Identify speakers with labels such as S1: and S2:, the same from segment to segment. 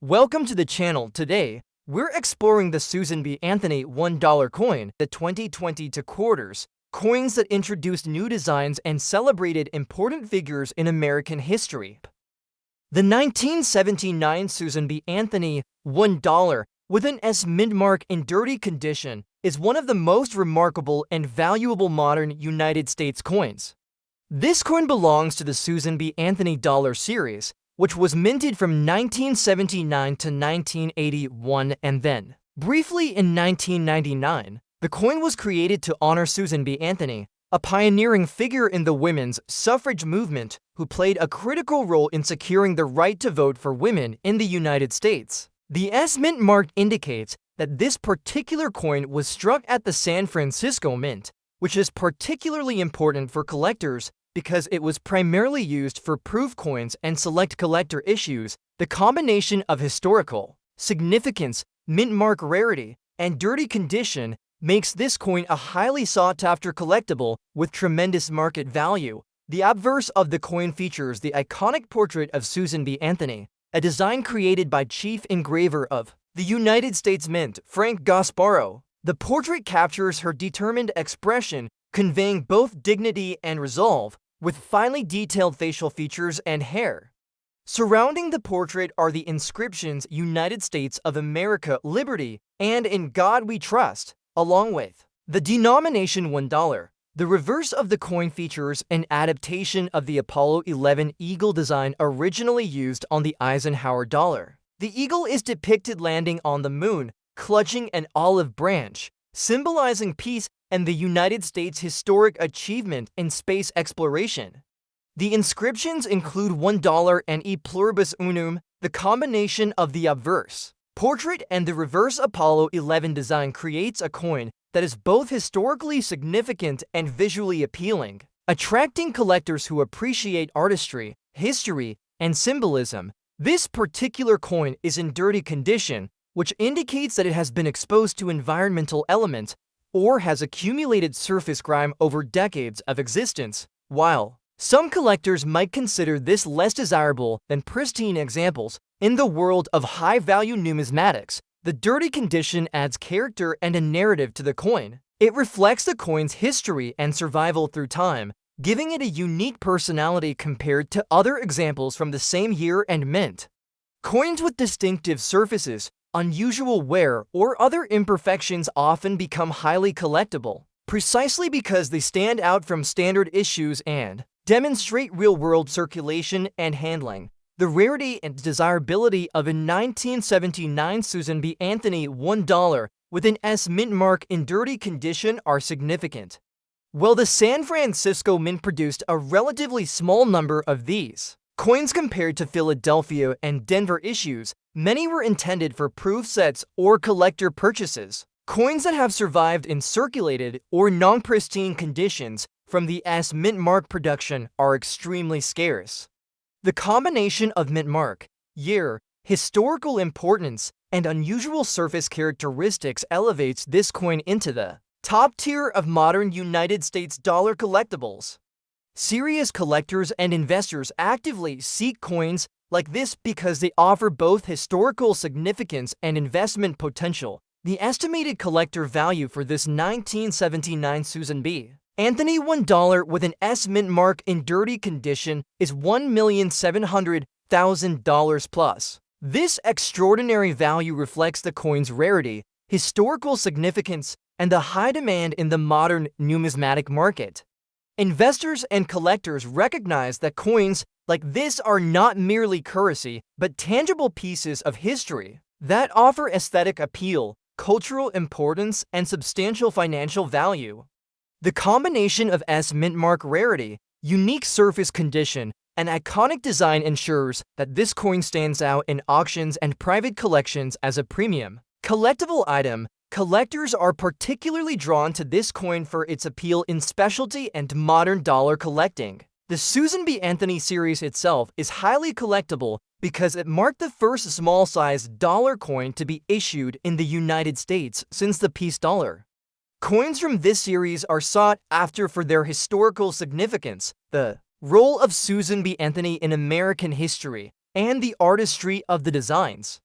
S1: Welcome to the channel. Today, we're exploring the Susan B. Anthony $1 coin, the 2022 quarters, coins that introduced new designs and celebrated important figures in American history. The 1979 Susan B. Anthony $1 with an S mint mark in dirty condition is one of the most remarkable and valuable modern United States coins. This coin belongs to the Susan B. Anthony dollar series, which was minted from 1979 to 1981 and then, briefly in 1999, the coin was created to honor Susan B. Anthony, a pioneering figure in the women's suffrage movement who played a critical role in securing the right to vote for women in the United States. The S mint mark indicates that this particular coin was struck at the San Francisco Mint, which is particularly important for collectors because it was primarily used for proof coins and select collector issues. The combination of historical significance, mint mark rarity, and dirty condition makes this coin a highly sought-after collectible with tremendous market value. The obverse of the coin features the iconic portrait of Susan B. Anthony, a design created by chief engraver of the United States Mint, Frank Gasparro. The portrait captures her determined expression, conveying both dignity and resolve, with finely detailed facial features and hair. Surrounding the portrait are the inscriptions United States of America, Liberty, and In God We Trust, along with the denomination $1. The reverse of the coin features an adaptation of the Apollo 11 eagle design originally used on the Eisenhower dollar. The eagle is depicted landing on the moon, clutching an olive branch, symbolizing peace and the United States' historic achievement in space exploration. The inscriptions include $1 and E pluribus unum. The combination of the obverse portrait and the reverse Apollo 11 design creates a coin that is both historically significant and visually appealing, attracting collectors who appreciate artistry, history, and symbolism. This particular coin is in dirty condition, which indicates that it has been exposed to environmental elements or has accumulated surface grime over decades of existence. While some collectors might consider this less desirable than pristine examples, in the world of high-value numismatics, the dirty condition adds character and a narrative to the coin. It reflects the coin's history and survival through time, giving it a unique personality compared to other examples from the same year and mint. Coins with distinctive surfaces, unusual wear, or other imperfections often become highly collectible, precisely because they stand out from standard issues and demonstrate real-world circulation and handling. The rarity and desirability of a 1979 Susan B. Anthony $1 with an S mint mark in dirty condition are significant. While the San Francisco Mint produced a relatively small number of these coins compared to Philadelphia and Denver issues, many were intended for proof sets or collector purchases. Coins that have survived in circulated or non-pristine conditions from the S mint mark production are extremely scarce. The combination of mint mark, year, historical importance, and unusual surface characteristics elevates this coin into the top tier of modern United States dollar collectibles. Serious collectors and investors actively seek coins like this because they offer both historical significance and investment potential. The estimated collector value for this 1979 Susan B. Anthony $1 with an S mint mark in dirty condition is $1,700,000 plus. This extraordinary value reflects the coin's rarity, historical significance, and the high demand in the modern numismatic market. Investors and collectors recognize that coins like this are not merely currency, but tangible pieces of history that offer aesthetic appeal, cultural importance, and substantial financial value. The combination of S mint mark rarity, unique surface condition, and iconic design ensures that this coin stands out in auctions and private collections as a premium collectible item. Collectors are particularly drawn to this coin for its appeal in specialty and modern dollar collecting. The Susan B. Anthony series itself is highly collectible because it marked the first small-sized dollar coin to be issued in the United States since the peace dollar. Coins from this series are sought after for their historical significance, the role of Susan B. Anthony in American history, and the artistry of the designs.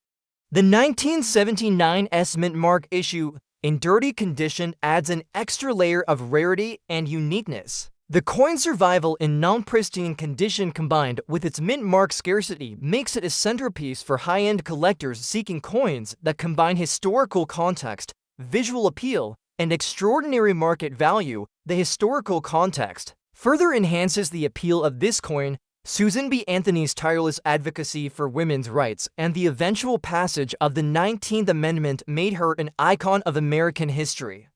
S1: The 1979 S-Mint Mark issue, in dirty condition, adds an extra layer of rarity and uniqueness. The coin's survival in non-pristine condition combined with its mint mark scarcity makes it a centerpiece for high-end collectors seeking coins that combine historical context, visual appeal, and extraordinary market value. The historical context further enhances the appeal of this coin. Susan B. Anthony's tireless advocacy for women's rights and the eventual passage of the 19th Amendment made her an icon of American history.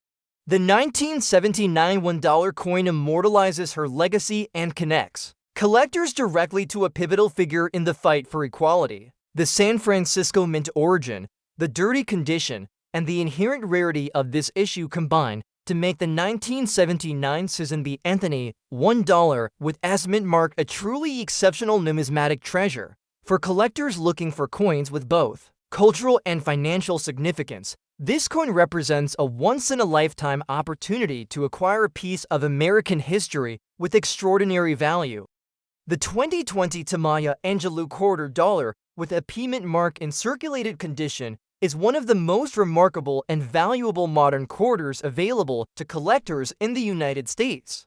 S1: The 1979 $1 coin immortalizes her legacy and connects collectors directly to a pivotal figure in the fight for equality. The San Francisco Mint origin, the dirty condition, and the inherent rarity of this issue combine to make the 1979 Susan B. Anthony $1 with S-Mint mark a truly exceptional numismatic treasure. For collectors looking for coins with both cultural and financial significance, this coin represents a once-in-a-lifetime opportunity to acquire a piece of American history with extraordinary value. The 2020 Maya Angelou $quarter with a P-Mint mark in circulated condition is one of the most remarkable and valuable modern quarters available to collectors in the United States.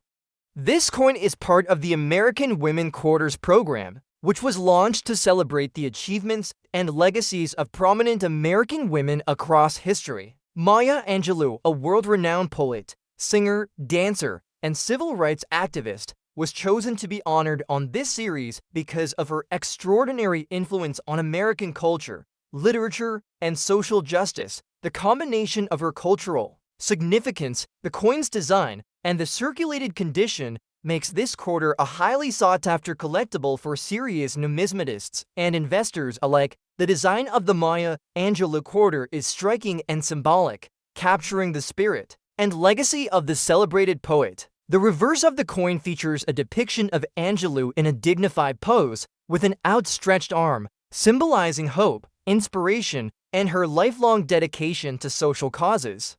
S1: This coin is part of the American Women Quarters program, which was launched to celebrate the achievements and legacies of prominent American women across history. Maya Angelou, a world-renowned poet, singer, dancer, and civil rights activist, was chosen to be honored on this series because of her extraordinary influence on American culture, literature, and social justice. The combination of her cultural significance, the coin's design, and the circulated condition makes this quarter a highly sought-after collectible for serious numismatists and investors alike. The design of the Maya Angelou quarter is striking and symbolic, capturing the spirit and legacy of the celebrated poet. The reverse of the coin features a depiction of Angelou in a dignified pose with an outstretched arm, symbolizing hope, inspiration, and her lifelong dedication to social causes.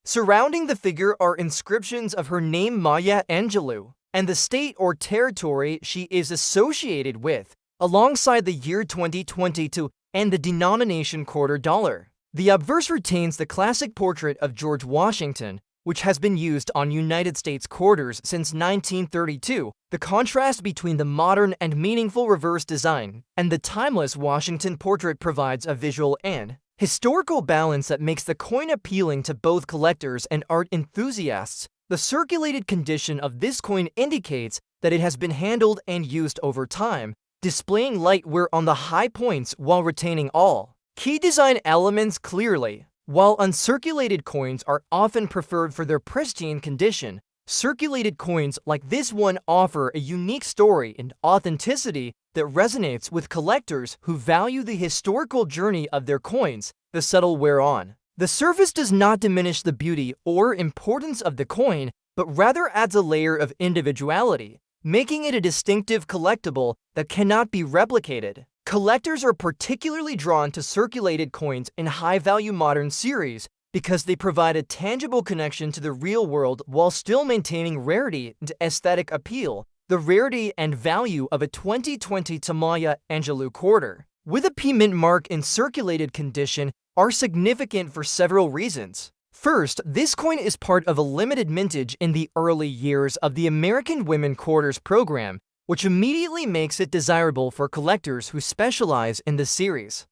S1: Surrounding the figure are inscriptions of her name, Maya Angelou, and the state or territory she is associated with, alongside the year 2022 and the denomination $quarter. The obverse retains the classic portrait of George Washington, which has been used on United States quarters since 1932. The contrast between the modern and meaningful reverse design and the timeless Washington portrait provides a visual and historical balance that makes the coin appealing to both collectors and art enthusiasts. The circulated condition of this coin indicates that it has been handled and used over time, displaying light wear on the high points while retaining all key design elements clearly. While uncirculated coins are often preferred for their pristine condition, circulated coins like this one offer a unique story and authenticity that resonates with collectors who value the historical journey of their coins. The subtle wear on the surface does not diminish the beauty or importance of the coin, but rather adds a layer of individuality, making it a distinctive collectible that cannot be replicated. Collectors are particularly drawn to circulated coins in high-value modern series because they provide a tangible connection to the real world while still maintaining rarity and aesthetic appeal. The rarity and value of a 2020 Maya Angelou quarter with a P-Mint mark in circulated condition are significant for several reasons. First, this coin is part of a limited mintage in the early years of the American Women Quarters program, which immediately makes it desirable for collectors who specialize in the series.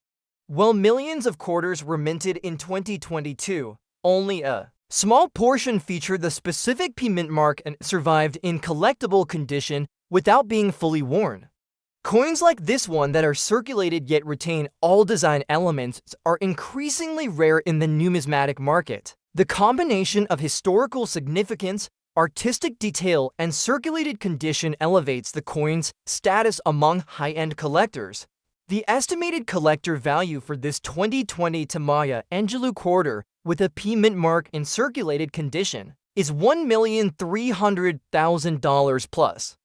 S1: While millions of quarters were minted in 2022, only a small portion featured the specific P-Mint mark and survived in collectible condition without being fully worn. Coins like this one that are circulated yet retain all design elements are increasingly rare in the numismatic market. The combination of historical significance, artistic detail, and circulated condition elevates the coin's status among high-end collectors. The estimated collector value for this 2020 Maya Angelou quarter with a P-Mint mark in circulated condition is $1,300,000 plus.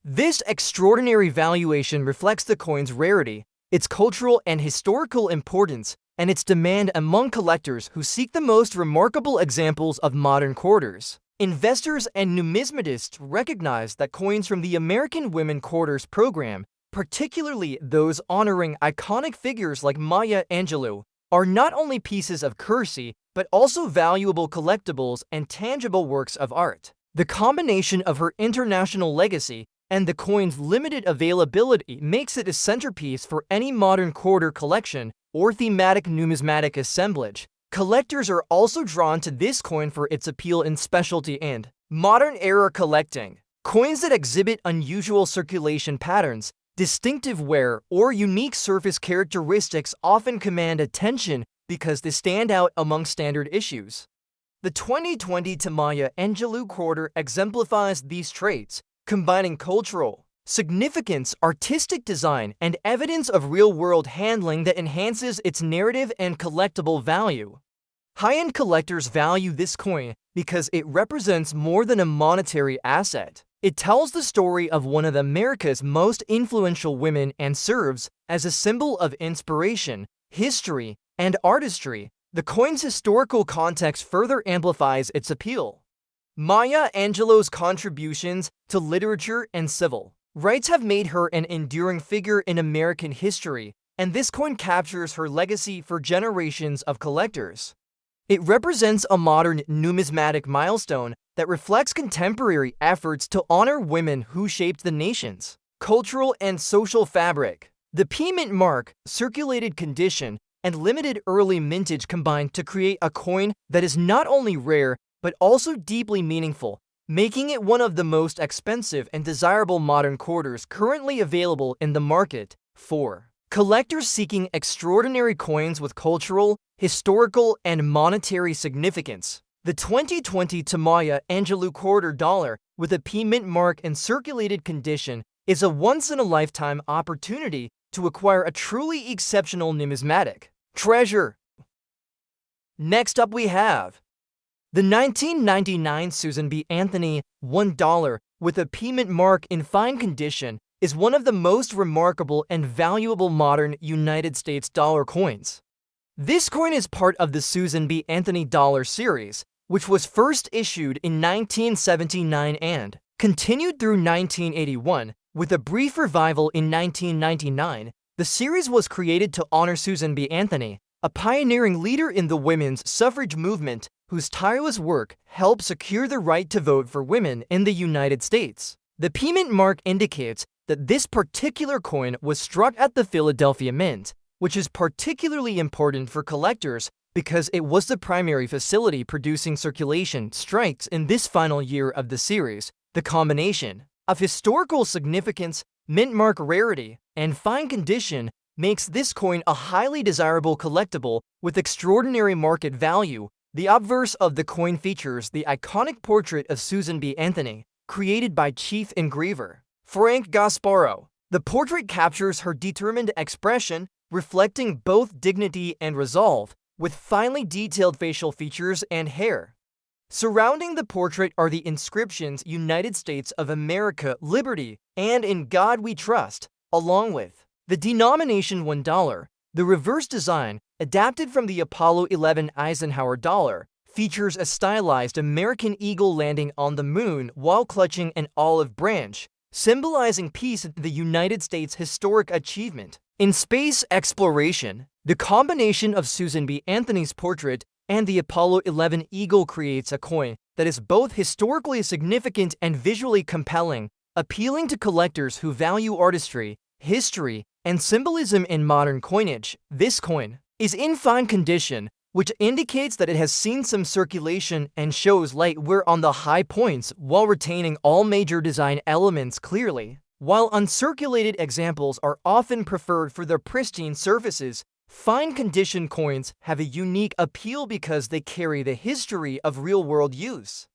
S1: This extraordinary valuation reflects the coin's rarity, its cultural and historical importance, and its demand among collectors who seek the most remarkable examples of modern quarters. Investors and numismatists recognize that coins from the American Women Quarters program particularly those honoring iconic figures like Maya Angelou, are not only pieces of currency, but also valuable collectibles and tangible works of art. The combination of her international legacy and the coin's limited availability makes it a centerpiece for any modern quarter collection or thematic numismatic assemblage. Collectors are also drawn to this coin for its appeal in specialty and modern-era collecting. Coins that exhibit unusual circulation patterns, distinctive wear, or unique surface characteristics often command attention because they stand out among standard issues. The 2020 Maya Angelou quarter exemplifies these traits, combining cultural significance, artistic design, and evidence of real-world handling that enhances its narrative and collectible value. High-end collectors value this coin because it represents more than a monetary asset. It tells the story of one of America's most influential women and serves as a symbol of inspiration, history, and artistry. The coin's historical context further amplifies its appeal. Maya Angelou's contributions to literature and civil rights have made her an enduring figure in American history, and this coin captures her legacy for generations of collectors. It represents a modern numismatic milestone that reflects contemporary efforts to honor women who shaped the nation's cultural and social fabric. The P mint mark, circulated condition, and limited early mintage combined to create a coin that is not only rare but also deeply meaningful, making it one of the most expensive and desirable modern quarters currently available in the market. 4. Collectors seeking extraordinary coins with cultural, historical, and monetary significance. The 2020 Maya Angelou quarter dollar with a P mint mark in circulated condition is a once-in-a-lifetime opportunity to acquire a truly exceptional numismatic treasure. Next up we have the 1999 Susan B. Anthony $1 with a P mint mark in fine condition is one of the most remarkable and valuable modern United States dollar coins. This coin is part of the Susan B. Anthony dollar series, which was first issued in 1979 and continued through 1981, with a brief revival in 1999. The series was created to honor Susan B. Anthony, a pioneering leader in the women's suffrage movement whose tireless work helped secure the right to vote for women in the United States. The P mint mark indicates that this particular coin was struck at the Philadelphia Mint, which is particularly important for collectors because it was the primary facility producing circulation strikes in this final year of the series. The combination of historical significance, mint mark rarity, and fine condition makes this coin a highly desirable collectible with extraordinary market value. The obverse of the coin features the iconic portrait of Susan B. Anthony, created by chief engraver Frank Gasparo. The portrait captures her determined expression, reflecting both dignity and resolve, with finely detailed facial features and hair. Surrounding the portrait are the inscriptions United States of America, Liberty, and In God We Trust, along with the denomination $1. The reverse design, adapted from the Apollo 11 Eisenhower dollar, features a stylized American eagle landing on the moon while clutching an olive branch, symbolizing peace and the United States' historic achievement in space exploration. The combination of Susan B. Anthony's portrait and the Apollo 11 eagle creates a coin that is both historically significant and visually compelling, appealing to collectors who value artistry, history, and symbolism in modern coinage. This coin is in fine condition, which indicates that it has seen some circulation and shows light wear on the high points while retaining all major design elements clearly. While uncirculated examples are often preferred for their pristine surfaces, fine condition coins have a unique appeal because they carry the history of real-world use.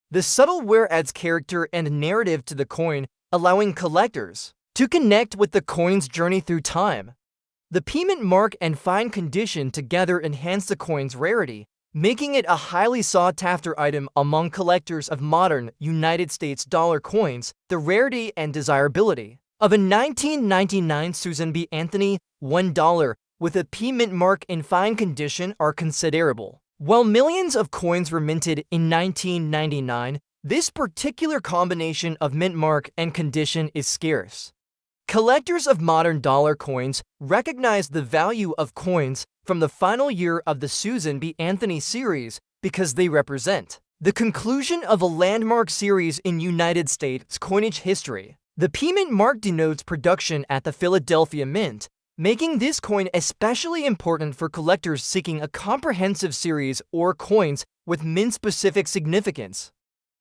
S1: The subtle wear adds character and narrative to the coin, allowing collectors to connect with the coin's journey through time. The P mint mark and fine condition together enhance the coin's rarity, making it a highly sought-after item among collectors of modern United States dollar coins. The rarity and desirability of a 1999 Susan B. Anthony $1 with a P mint mark in fine condition are considerable. While millions of coins were minted in 1999, this particular combination of mint mark and condition is scarce. Collectors of modern dollar coins recognize the value of coins from the final year of the Susan B. Anthony series because they represent the conclusion of a landmark series in United States coinage history. The P Mint mark denotes production at the Philadelphia Mint, making this coin especially important for collectors seeking a comprehensive series or coins with mint-specific significance.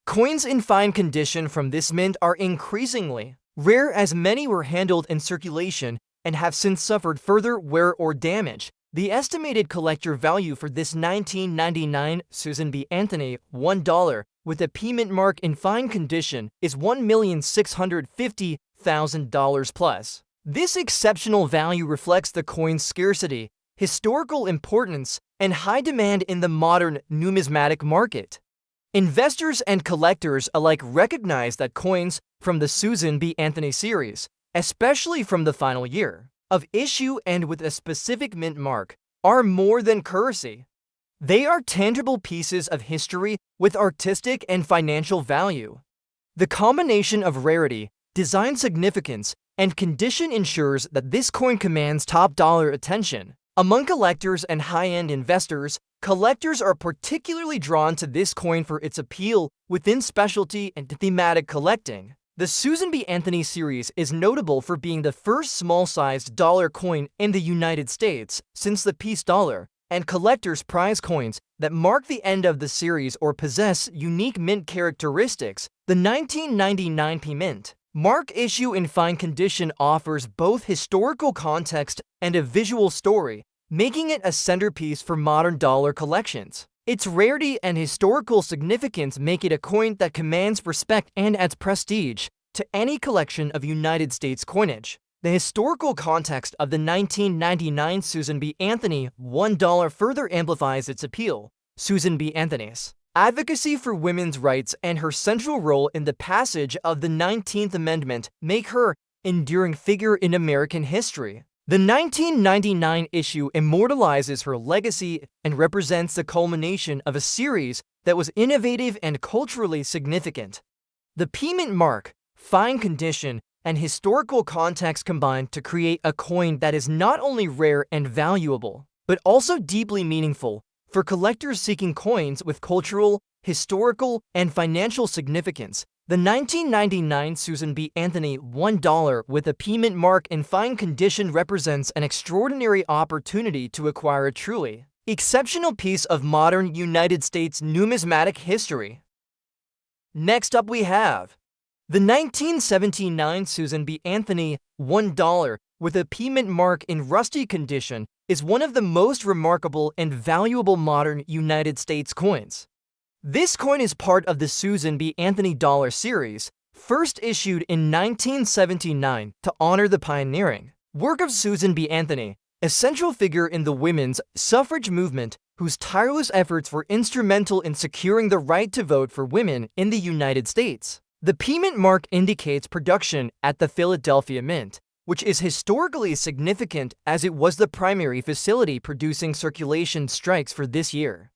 S1: Coins in fine condition from this mint are increasingly rare, as many were handled in circulation and have since suffered further wear or damage. The estimated collector value for this 1999 Susan B. Anthony $1 with a P Mint mark in fine condition is $1,650,000 plus. This exceptional value reflects the coin's scarcity, historical importance, and high demand in the modern numismatic market. Investors and collectors alike recognize that coins from the Susan B. Anthony series, especially from the final year of issue and with a specific mint mark, are more than currency. They are tangible pieces of history with artistic and financial value. The combination of rarity, design significance, and condition ensures that this coin commands top dollar attention. Among collectors and high-end investors, collectors are particularly drawn to this coin for its appeal within specialty and thematic collecting. The Susan B. Anthony series is notable for being the first small-sized dollar coin in the United States since the peace dollar, and collectors prize coins that mark the end of the series or possess unique mint characteristics. The 1999 P Mint mark issue in fine condition offers both historical context and a visual story, making it a centerpiece for modern dollar collections. Its rarity and historical significance make it a coin that commands respect and adds prestige to any collection of United States coinage. The historical context of the 1999 Susan B. Anthony $1 further amplifies its appeal. Susan B. Anthony's advocacy for women's rights and her central role in the passage of the 19th Amendment make her an enduring figure in American history. The 1999 issue immortalizes her legacy and represents the culmination of a series that was innovative and culturally significant. The P Mint mark, fine condition, and historical context combine to create a coin that is not only rare and valuable, but also deeply meaningful for collectors seeking coins with cultural, historical, and financial significance. The 1999 Susan B. Anthony $1 with a P Mint mark in fine condition represents an extraordinary opportunity to acquire a truly exceptional piece of modern United States numismatic history. Next up we have the 1979 Susan B. Anthony $1 with a P Mint mark in rusty condition is one of the most remarkable and valuable modern United States coins. This coin is part of the Susan B. Anthony dollar series, first issued in 1979 to honor the pioneering work of Susan B. Anthony, a central figure in the women's suffrage movement whose tireless efforts were instrumental in securing the right to vote for women in the United States. The P Mint mark indicates production at the Philadelphia Mint, which is historically significant as it was the primary facility producing circulation strikes for this year.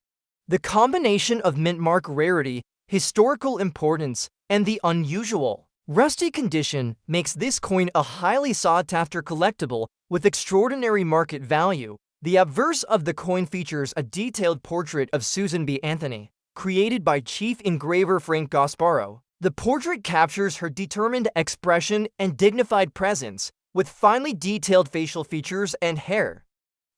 S1: The combination of mint mark rarity, historical importance, and the unusual rusty condition makes this coin a highly sought-after collectible with extraordinary market value. The obverse of the coin features a detailed portrait of Susan B. Anthony, created by chief engraver Frank Gasparo. The portrait captures her determined expression and dignified presence, with finely detailed facial features and hair.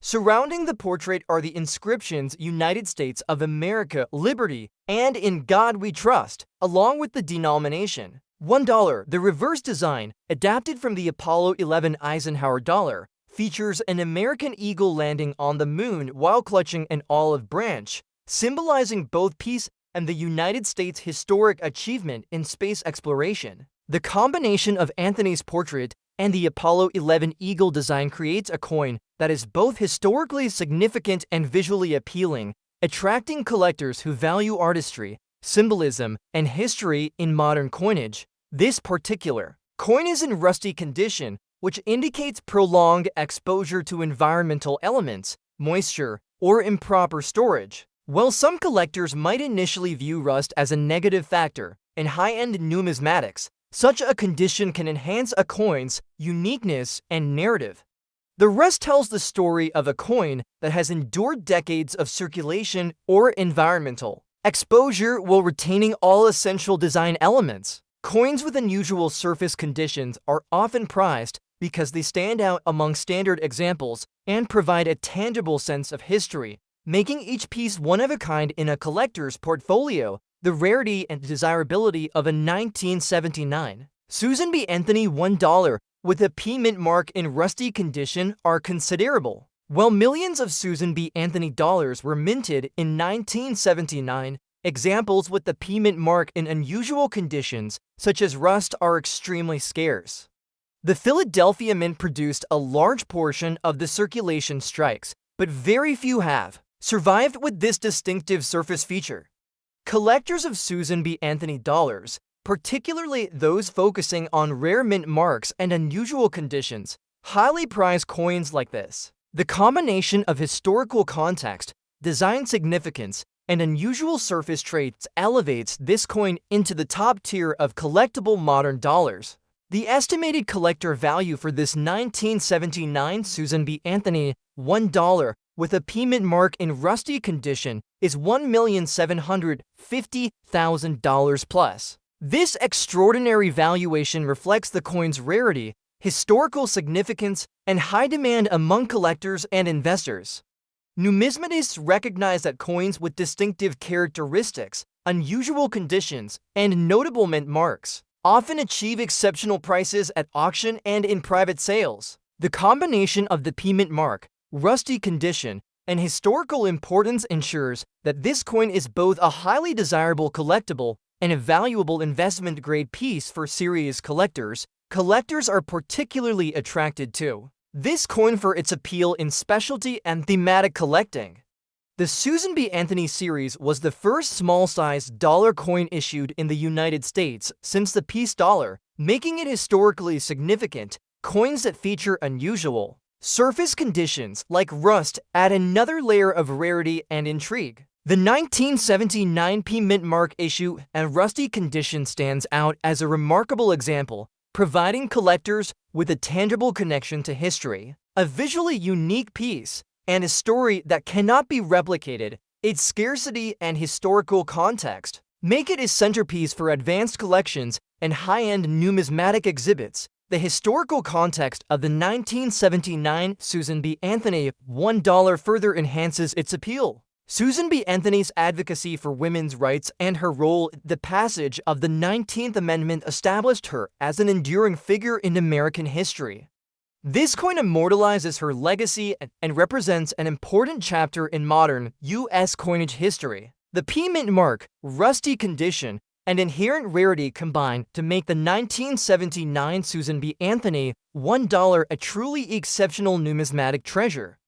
S1: Surrounding the portrait are the inscriptions United States of America, Liberty, and In God We Trust, along with the denomination $1. The reverse design, adapted from the Apollo 11 Eisenhower dollar, features an American eagle landing on the moon while clutching an olive branch, symbolizing both peace and the United States' historic achievement in space exploration. The combination of Anthony's portrait and the Apollo 11 eagle design creates a coin that is both historically significant and visually appealing, attracting collectors who value artistry, symbolism, and history in modern coinage. This particular coin is in rusty condition, which indicates prolonged exposure to environmental elements, moisture, or improper storage. While some collectors might initially view rust as a negative factor, in high-end numismatics, Such a condition can enhance a coin's uniqueness and narrative. The rest tells the story of a coin that has endured decades of circulation or environmental exposure while retaining all essential design elements. Coins with unusual surface conditions are often prized because they stand out among standard examples and provide a tangible sense of history, making each piece one of a kind in a collector's portfolio. The rarity and desirability of a 1979 Susan B. Anthony $1 with a P mint mark in rusty condition are considerable. While millions of Susan B. Anthony dollars were minted in 1979, examples with the P mint mark in unusual conditions, such as rust, are extremely scarce. The Philadelphia Mint produced a large portion of the circulation strikes, but very few have survived with this distinctive surface feature. Collectors of Susan B. Anthony dollars, particularly those focusing on rare mint marks and unusual conditions, highly prize coins like this. The combination of historical context, design significance, and unusual surface traits elevates this coin into the top tier of collectible modern dollars. The estimated collector value for this 1979 Susan B. Anthony $1 with a P mint mark in rusty condition is $1,750,000 plus. This extraordinary valuation reflects the coin's rarity, historical significance, and high demand among collectors and investors. Numismatists recognize that coins with distinctive characteristics, unusual conditions, and notable mint marks often achieve exceptional prices at auction and in private sales. The combination of the P mint mark, rusty condition, and historical importance ensures that this coin is both a highly desirable collectible and a valuable investment-grade piece for serious collectors. Collectors are particularly attracted to this coin for its appeal in specialty and thematic collecting. The Susan B. Anthony series was the first small-sized dollar coin issued in the United States since the peace dollar, making it historically significant. Coins that feature unusual surface conditions like rust add another layer of rarity and intrigue. The 1979 P mint mark issue and rusty condition stands out as a remarkable example, providing collectors with a tangible connection to history, a visually unique piece, and a story that cannot be replicated. Its scarcity and historical context make it a centerpiece for advanced collections and high-end numismatic exhibits. The historical context of the 1979 Susan B. Anthony $1 further enhances its appeal. Susan B. Anthony's advocacy for women's rights and her role in the passage of the 19th Amendment established her as an enduring figure in American history. This coin immortalizes her legacy and represents an important chapter in modern U.S. coinage history. The P mint mark, rusty condition, and inherent rarity combine to make the 1979 Susan B. Anthony $1 a truly exceptional numismatic treasure.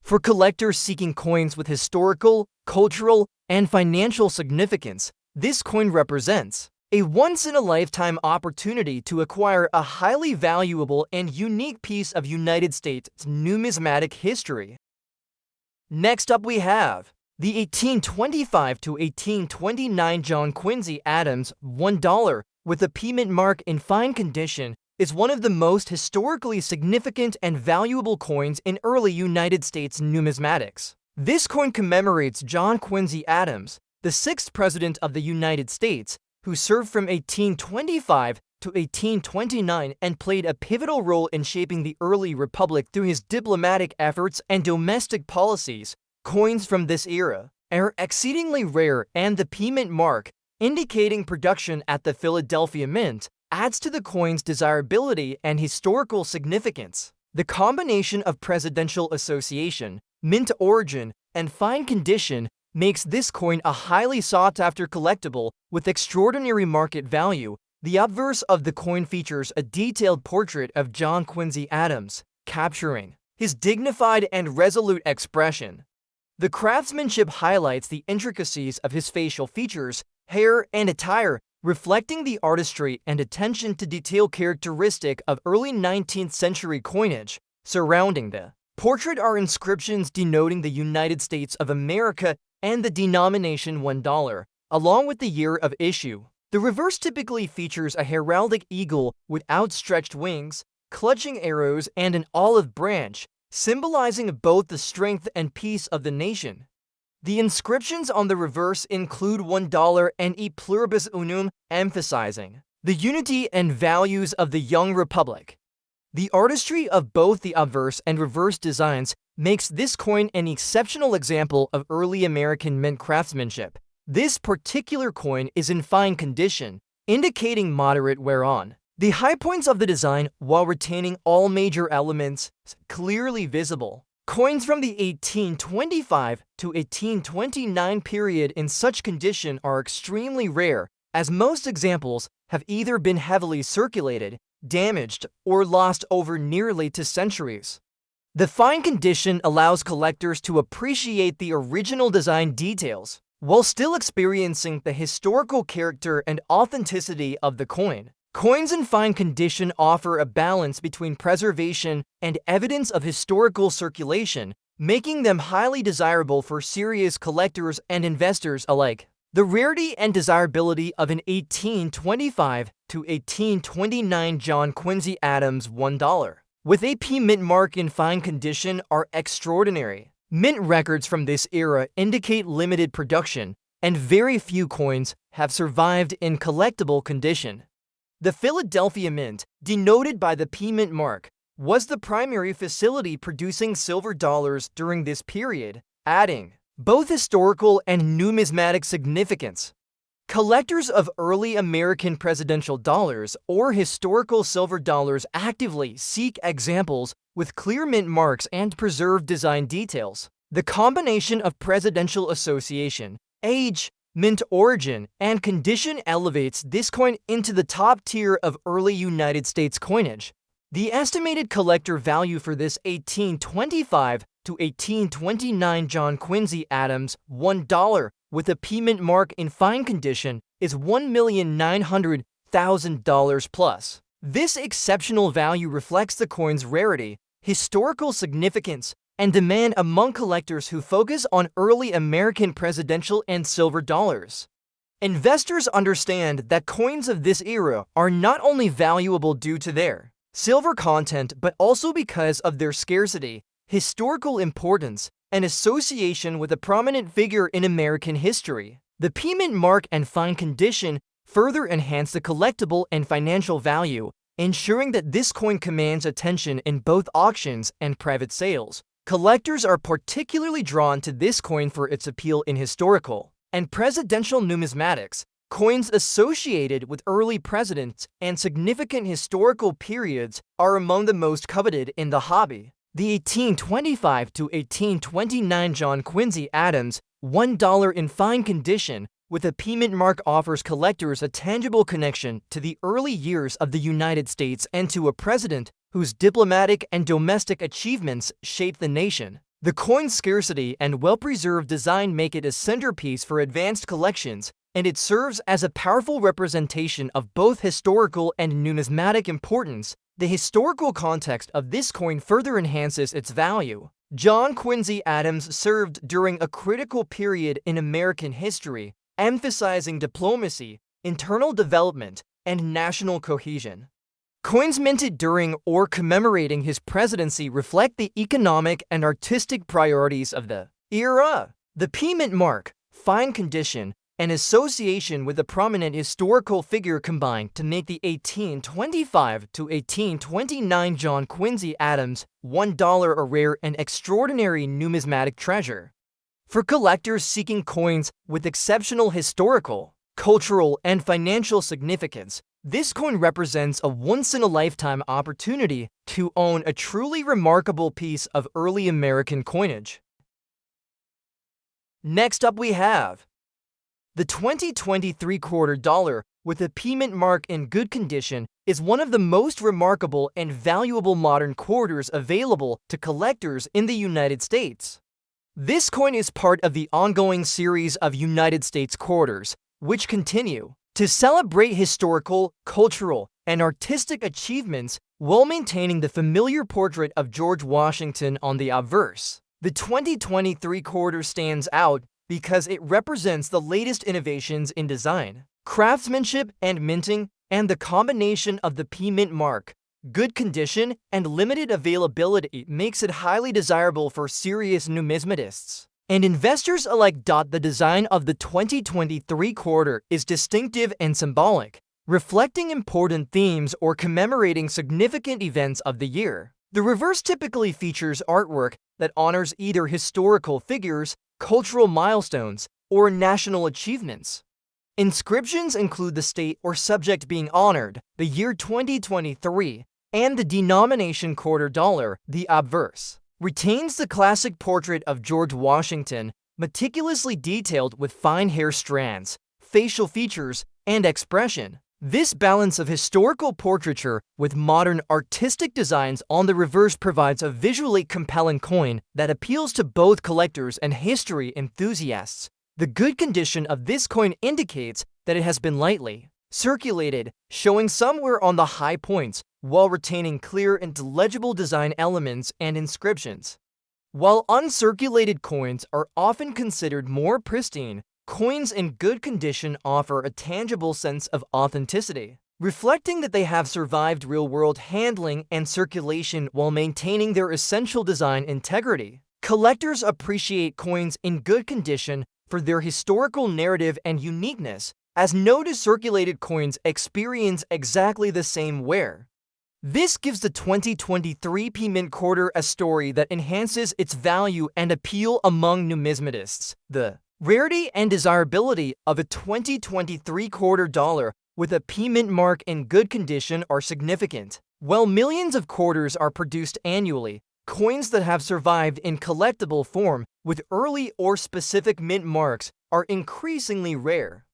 S1: For collectors seeking coins with historical, cultural, and financial significance, this coin represents a once-in-a-lifetime opportunity to acquire a highly valuable and unique piece of United States numismatic history. Next up we have the 1825 to 1829 John Quincy Adams $1 with a P mint mark in fine condition is one of the most historically significant and valuable coins in early United States numismatics. This coin commemorates John Quincy Adams, the sixth president of the United States, who served from 1825 to 1829 and played a pivotal role in shaping the early republic through his diplomatic efforts and domestic policies. Coins from this era are exceedingly rare, and the P mint mark, indicating production at the Philadelphia Mint, adds to the coin's desirability and historical significance. The combination of presidential association, mint origin, and fine condition makes this coin a highly sought-after collectible with extraordinary market value. The obverse of the coin features a detailed portrait of John Quincy Adams, capturing his dignified and resolute expression. The craftsmanship highlights the intricacies of his facial features, hair, and attire, reflecting the artistry and attention to detail characteristic of early 19th century coinage. Surrounding the portrait are inscriptions denoting the United States of America and the denomination $1, along with the year of issue. The reverse typically features a heraldic eagle with outstretched wings, clutching arrows, and an olive branch, symbolizing both the strength and peace of the nation. The inscriptions on the reverse include $1 and E pluribus unum, emphasizing the unity and values of the young republic. The artistry of both the obverse and reverse designs makes this coin an exceptional example of early American mint craftsmanship. This particular coin is in fine condition, indicating moderate wear-on. The high points of the design, while retaining all major elements, clearly visible. Coins from the 1825 to 1829 period in such condition are extremely rare, as most examples have either been heavily circulated, damaged, or lost over nearly 2 centuries. The fine condition allows collectors to appreciate the original design details, while still experiencing the historical character and authenticity of the coin. Coins in fine condition offer a balance between preservation and evidence of historical circulation, making them highly desirable for serious collectors and investors alike. The rarity and desirability of an 1825 to 1829 John Quincy Adams $1 with AP mint mark in fine condition are extraordinary. Mint records from this era indicate limited production, and very few coins have survived in collectible condition. The Philadelphia Mint, denoted by the P Mint mark, was the primary facility producing silver dollars during this period, adding both historical and numismatic significance. Collectors of early American presidential dollars or historical silver dollars actively seek examples with clear mint marks and preserved design details. The combination of presidential association, age, mint origin, and condition elevates this coin into the top tier of early United States coinage. The estimated collector value for this 1825 to 1829 John Quincy Adams $1 with a P mint mark in fine condition is $1,900,000 plus. This exceptional value reflects the coin's rarity, historical significance, and demand among collectors who focus on early American presidential and silver dollars. Investors understand that coins of this era are not only valuable due to their silver content, but also because of their scarcity, historical importance, and association with a prominent figure in American history. The P mint mark and fine condition further enhance the collectible and financial value, ensuring that this coin commands attention in both auctions and private sales. Collectors are particularly drawn to this coin for its appeal in historical and presidential numismatics. Coins associated with early presidents and significant historical periods are among the most coveted in the hobby. The 1825 to 1829 John Quincy Adams $1 in fine condition with a P mint mark offers collectors a tangible connection to the early years of the United States and to a president whose diplomatic and domestic achievements shaped the nation. The coin's scarcity and well-preserved design make it a centerpiece for advanced collections, and it serves as a powerful representation of both historical and numismatic importance. The historical context of this coin further enhances its value. John Quincy Adams served during a critical period in American history, emphasizing diplomacy, internal development, and national cohesion. Coins minted during or commemorating his presidency reflect the economic and artistic priorities of the era. The P mint mark, fine condition, and association with a prominent historical figure combined to make the 1825 to 1829 John Quincy Adams $1 a rare and extraordinary numismatic treasure. For collectors seeking coins with exceptional historical, cultural, and financial significance, this coin represents a once-in-a-lifetime opportunity to own a truly remarkable piece of early American coinage. Next up we have the 2023 quarter dollar with a P mint mark in good condition is one of the most remarkable and valuable modern quarters available to collectors in the United States. This coin is part of the ongoing series of United States quarters, which continue to celebrate historical, cultural, and artistic achievements while maintaining the familiar portrait of George Washington on the obverse. The 2023 quarter stands out because it represents the latest innovations in design, Craftsmanship and minting, and the combination of the P Mint mark, good condition, and limited availability makes it highly desirable for serious numismatists and investors alike. The design of the 2023 quarter is distinctive and symbolic, reflecting important themes or commemorating significant events of the year. The reverse typically features artwork that honors either historical figures, cultural milestones, or national achievements. Inscriptions include the state or subject being honored, the year 2023, and the denomination quarter dollar. The obverse retains the classic portrait of George Washington, meticulously detailed with fine hair strands, facial features, and expression. This balance of historical portraiture with modern artistic designs on the reverse provides a visually compelling coin that appeals to both collectors and history enthusiasts. The good condition of this coin indicates that it has been lightly circulated, showing somewhere on the high points, while retaining clear and legible design elements and inscriptions. While uncirculated coins are often considered more pristine, coins in good condition offer a tangible sense of authenticity, reflecting that they have survived real-world handling and circulation while maintaining their essential design integrity. Collectors appreciate coins in good condition for their historical narrative and uniqueness, as no circulated coins experience exactly the same wear. This gives the 2023 P Mint quarter a story that enhances its value and appeal among numismatists. The rarity and desirability of a 2023 quarter dollar with a P Mint mark in good condition are significant. While millions of quarters are produced annually, coins that have survived in collectible form with early or specific mint marks are increasingly rare.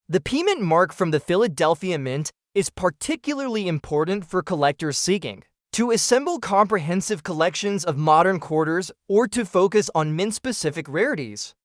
S1: The P Mint mark from the Philadelphia Mint is particularly important for collectors seeking to assemble comprehensive collections of modern quarters or to focus on mint-specific rarities.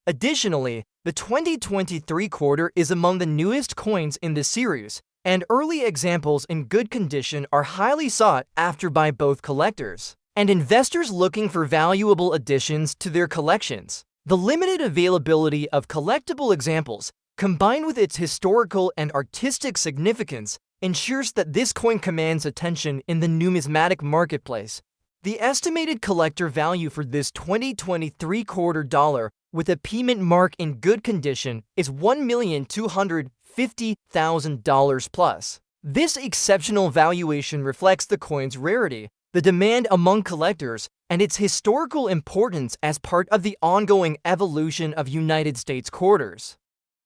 S1: Additionally, the 2023 quarter is among the newest coins in the series, and early examples in good condition are highly sought after by both collectors and investors looking for valuable additions to their collections. The limited availability of collectible examples, combined with its historical and artistic significance, ensures that this coin commands attention in the numismatic marketplace. The estimated collector value for this 2023 quarter dollar with a P Mint mark in good condition is $1,250,000 plus. This exceptional valuation reflects the coin's rarity, the demand among collectors, and its historical importance as part of the ongoing evolution of United States quarters.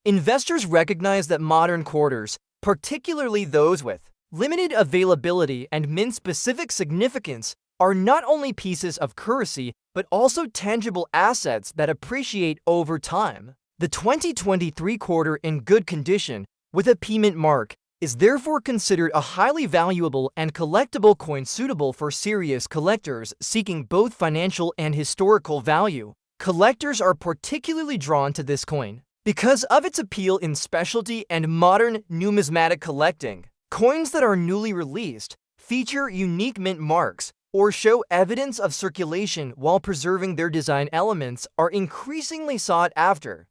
S1: Investors recognize that modern quarters, particularly those with limited availability and mint-specific significance, are not only pieces of currency but also tangible assets that appreciate over time. The 2023 quarter in good condition, with a P Mint mark, is therefore considered a highly valuable and collectible coin suitable for serious collectors seeking both financial and historical value. Collectors are particularly drawn to this coin because of its appeal in specialty and modern numismatic collecting. Coins that are newly released, feature unique mint marks, or show evidence of circulation while preserving their design elements are increasingly sought after.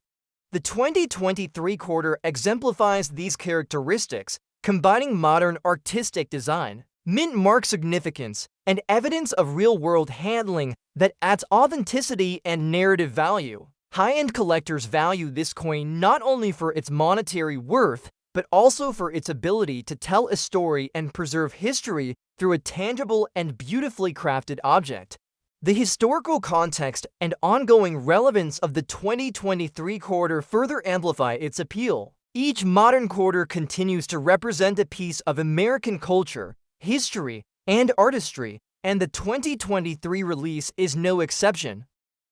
S1: The 2023 quarter exemplifies these characteristics, combining modern artistic design, mint mark significance, and evidence of real-world handling that adds authenticity and narrative value. High-end collectors value this coin not only for its monetary worth, but also for its ability to tell a story and preserve history through a tangible and beautifully crafted object. The historical context and ongoing relevance of the 2023 quarter further amplify its appeal. Each modern quarter continues to represent a piece of American culture, history, and artistry, and the 2023 release is no exception.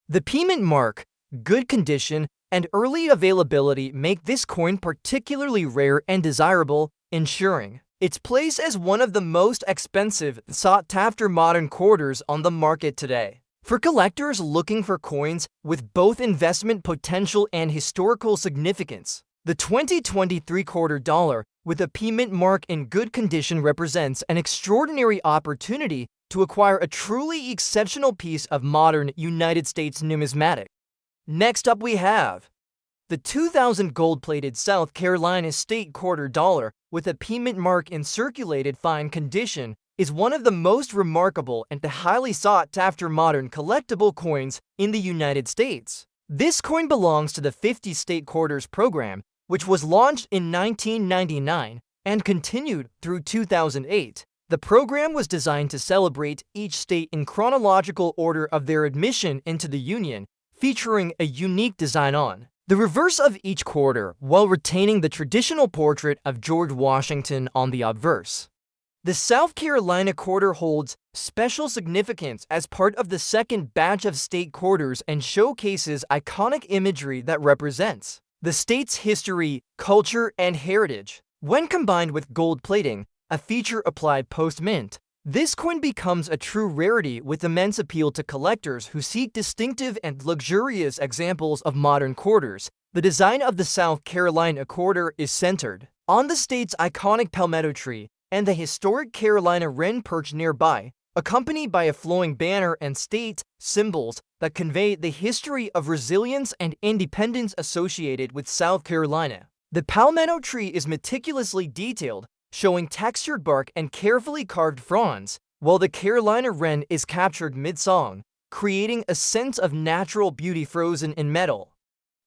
S1: The P Mint mark, good condition, and early availability make this coin particularly rare and desirable, ensuring its place as one of the most expensive, sought-after modern quarters on the market today. For collectors looking for coins with both investment potential and historical significance, the 2023 quarter dollar with a P Mint mark in good condition represents an extraordinary opportunity to acquire a truly exceptional piece of modern United States numismatics. Next up we have The 2000 gold-plated South Carolina state quarter dollar with a payment mark in circulated fine condition is one of the most remarkable and highly sought-after modern collectible coins in the United States. This coin belongs to the 50 State Quarters program, which was launched in 1999 and continued through 2008. The program was designed to celebrate each state in chronological order of their admission into the Union, featuring a unique design on the reverse of each quarter, while retaining the traditional portrait of George Washington on the obverse. The South Carolina quarter holds special significance as part of the second batch of state quarters and showcases iconic imagery that represents the state's history, culture, and heritage. When combined with gold plating, a feature applied post-mint, this coin becomes a true rarity with immense appeal to collectors who seek distinctive and luxurious examples of modern quarters. The design of the South Carolina quarter is centered on the state's iconic palmetto tree and the historic Carolina wren perched nearby, accompanied by a flowing banner and state symbols that convey the history of resilience and independence associated with South Carolina. The palmetto tree is meticulously detailed, showing textured bark and carefully carved fronds, while the Carolina wren is captured mid-song, creating a sense of natural beauty frozen in metal.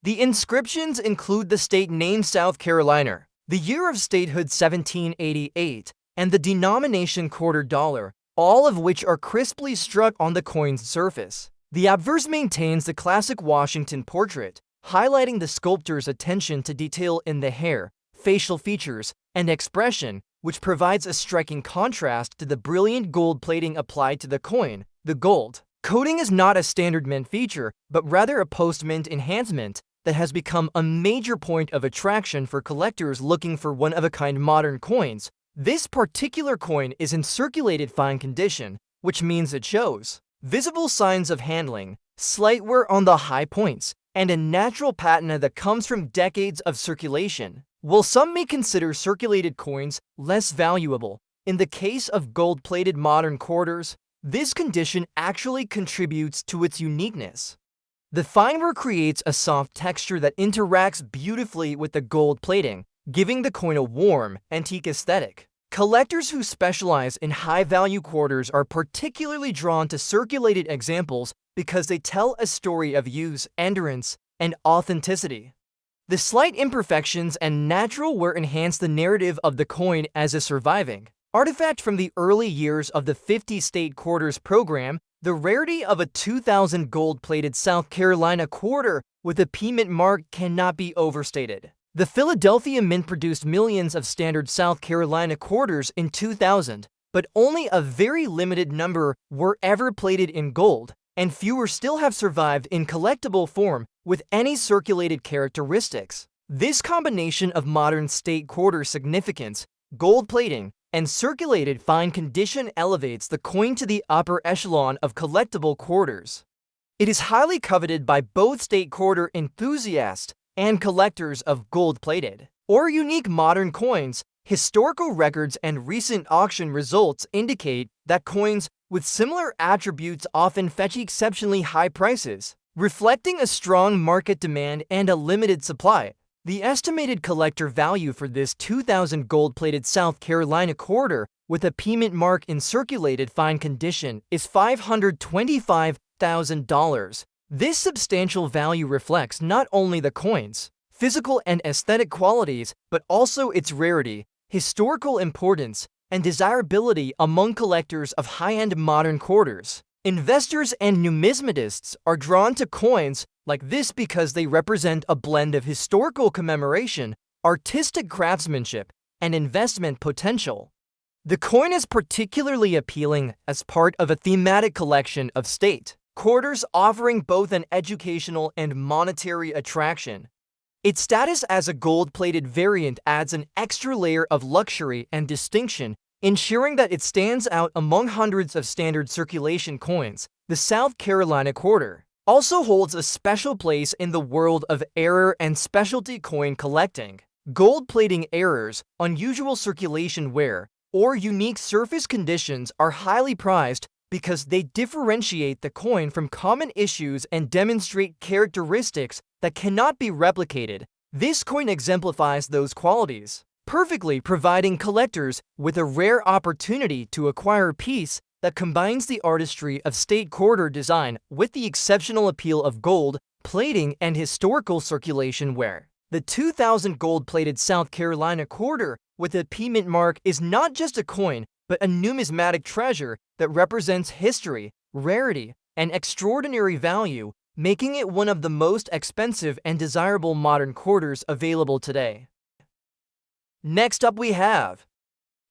S1: The inscriptions include the state name South Carolina, the year of statehood 1788, and the denomination quarter dollar, all of which are crisply struck on the coin's surface. The obverse maintains the classic Washington portrait, highlighting the sculptor's attention to detail in the hair, facial features, and expression, which provides a striking contrast to the brilliant gold plating applied to the coin. The gold coating is not a standard mint feature, but rather a post-mint enhancement that has become a major point of attraction for collectors looking for one-of-a-kind modern coins. This particular coin is in circulated fine condition, which means it shows visible signs of handling, slight wear on the high points, and a natural patina that comes from decades of circulation. While some may consider circulated coins less valuable, in the case of gold-plated modern quarters, this condition actually contributes to its uniqueness. The fine wear creates a soft texture that interacts beautifully with the gold plating, giving the coin a warm, antique aesthetic. Collectors who specialize in high-value quarters are particularly drawn to circulated examples because they tell a story of use, endurance, and authenticity. The slight imperfections and natural wear enhance the narrative of the coin as a surviving artifact from the early years of the 50 State Quarters program. The rarity of a 2000 gold-plated South Carolina quarter with a payment mark cannot be overstated. The Philadelphia Mint produced millions of standard South Carolina quarters in 2000, but only a very limited number were ever plated in gold, and fewer still have survived in collectible form with any circulated characteristics. This combination of modern state quarter significance, gold plating, and circulated fine condition elevates the coin to the upper echelon of collectible quarters. It is highly coveted by both state quarter enthusiasts and collectors of gold-plated or unique modern coins. Historical records and recent auction results indicate that coins with similar attributes often fetch exceptionally high prices, reflecting a strong market demand and a limited supply. The estimated collector value for this 2000 gold-plated South Carolina quarter with a payment mark in circulated fine condition is $525,000. This substantial value reflects not only the coin's physical and aesthetic qualities, but also its rarity, historical importance, and desirability among collectors of high-end modern quarters. Investors and numismatists are drawn to coins like this because they represent a blend of historical commemoration, artistic craftsmanship, and investment potential. The coin is particularly appealing as part of a thematic collection of state quarters offering both an educational and monetary attraction. Its status as a gold-plated variant adds an extra layer of luxury and distinction, ensuring that it stands out among hundreds of standard circulation coins. The South Carolina quarter also holds a special place in the world of error and specialty coin collecting. Gold plating errors, unusual circulation wear, or unique surface conditions are highly prized, because they differentiate the coin from common issues and demonstrate characteristics that cannot be replicated. This coin exemplifies those qualities, perfectly providing collectors with a rare opportunity to acquire a piece that combines the artistry of state quarter design with the exceptional appeal of gold, plating, and historical circulation ware. The 2000 gold-plated South Carolina quarter with a P mint mark is not just a coin, but a numismatic treasure that represents history, rarity, and extraordinary value, making it one of the most expensive and desirable modern quarters available today. Next up we have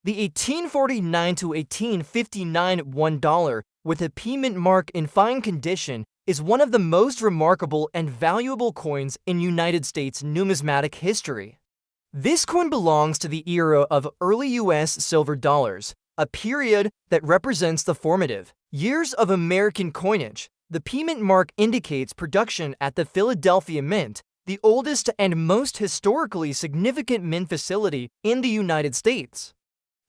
S1: the 1849 to 1859 $1 with a P mint mark in fine condition is one of the most remarkable and valuable coins in United States numismatic history. This coin belongs to the era of early U.S. silver dollars, a period that represents the formative years of American coinage. The P mint mark indicates production at the Philadelphia Mint, the oldest and most historically significant mint facility in the United States.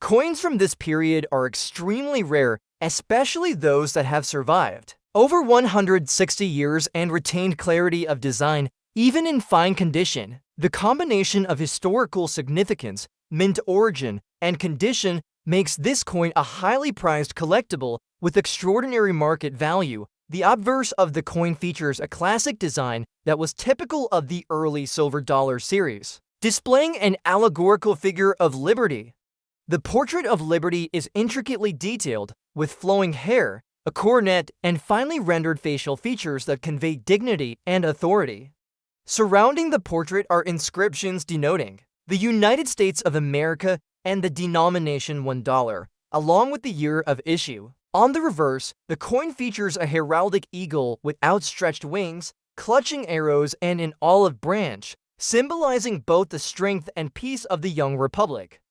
S1: Coins from this period are extremely rare, especially those that have survived over 160 years and retained clarity of design, even in fine condition. The combination of historical significance, mint origin, and condition makes this coin a highly prized collectible with extraordinary market value. The obverse of the coin features a classic design that was typical of the early silver dollar series, displaying an allegorical figure of liberty. The portrait of Liberty is intricately detailed, with flowing hair, a coronet, and finely rendered facial features that convey dignity and authority. Surrounding the portrait are inscriptions denoting the United States of America and the denomination $1, along with the year of issue. On the reverse, the coin features a heraldic eagle with outstretched wings, clutching arrows, and an olive branch, symbolizing both the strength and peace of the young republic.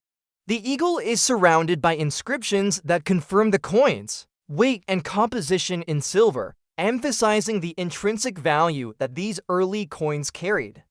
S1: The eagle is surrounded by inscriptions that confirm the coin's weight and composition in silver, emphasizing the intrinsic value that these early coins carried.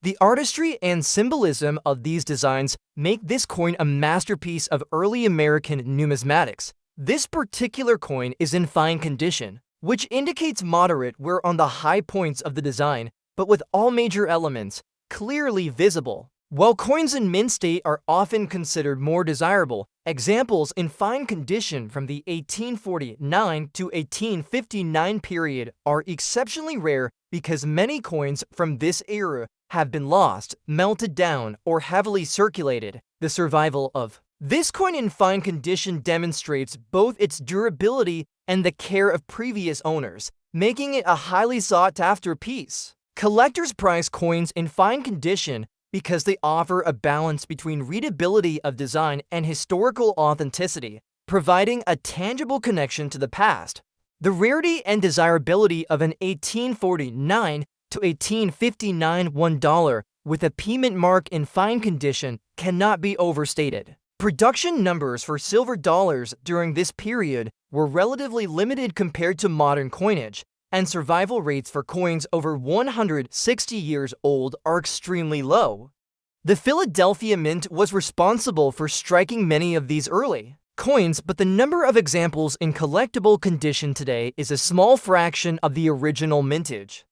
S1: The artistry and symbolism of these designs make this coin a masterpiece of early American numismatics. This particular coin is in fine condition, which indicates moderate wear on the high points of the design, but with all major elements clearly visible. While coins in mint state are often considered more desirable, examples in fine condition from the 1849 to 1859 period are exceptionally rare because many coins from this era have been lost, melted down, or heavily circulated. The survival of this coin in fine condition demonstrates both its durability and the care of previous owners, making it a highly sought-after piece. Collectors prize coins in fine condition because they offer a balance between readability of design and historical authenticity, providing a tangible connection to the past. The rarity and desirability of an 1849 to 1859 $1 with a P mint mark in fine condition cannot be overstated. Production numbers for silver dollars during this period were relatively limited compared to modern coinage, and survival rates for coins over 160 years old are extremely low. The Philadelphia Mint was responsible for striking many of these early coins, but the number of examples in collectible condition today is a small fraction of the original mintage.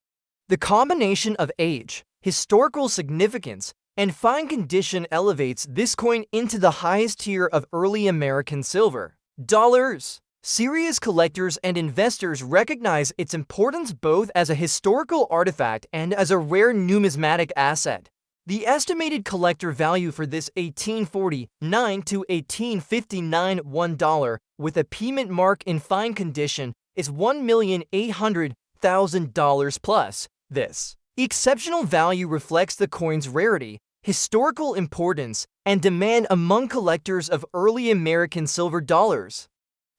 S1: The combination of age, historical significance, and fine condition elevates this coin into the highest tier of early American silver dollars. Serious collectors and investors recognize its importance both as a historical artifact and as a rare numismatic asset. The estimated collector value for this 1849 to 1859 $1 with a P mint mark in fine condition is $1,800,000 plus. This exceptional value reflects the coin's rarity, historical importance, and demand among collectors of early American silver dollars.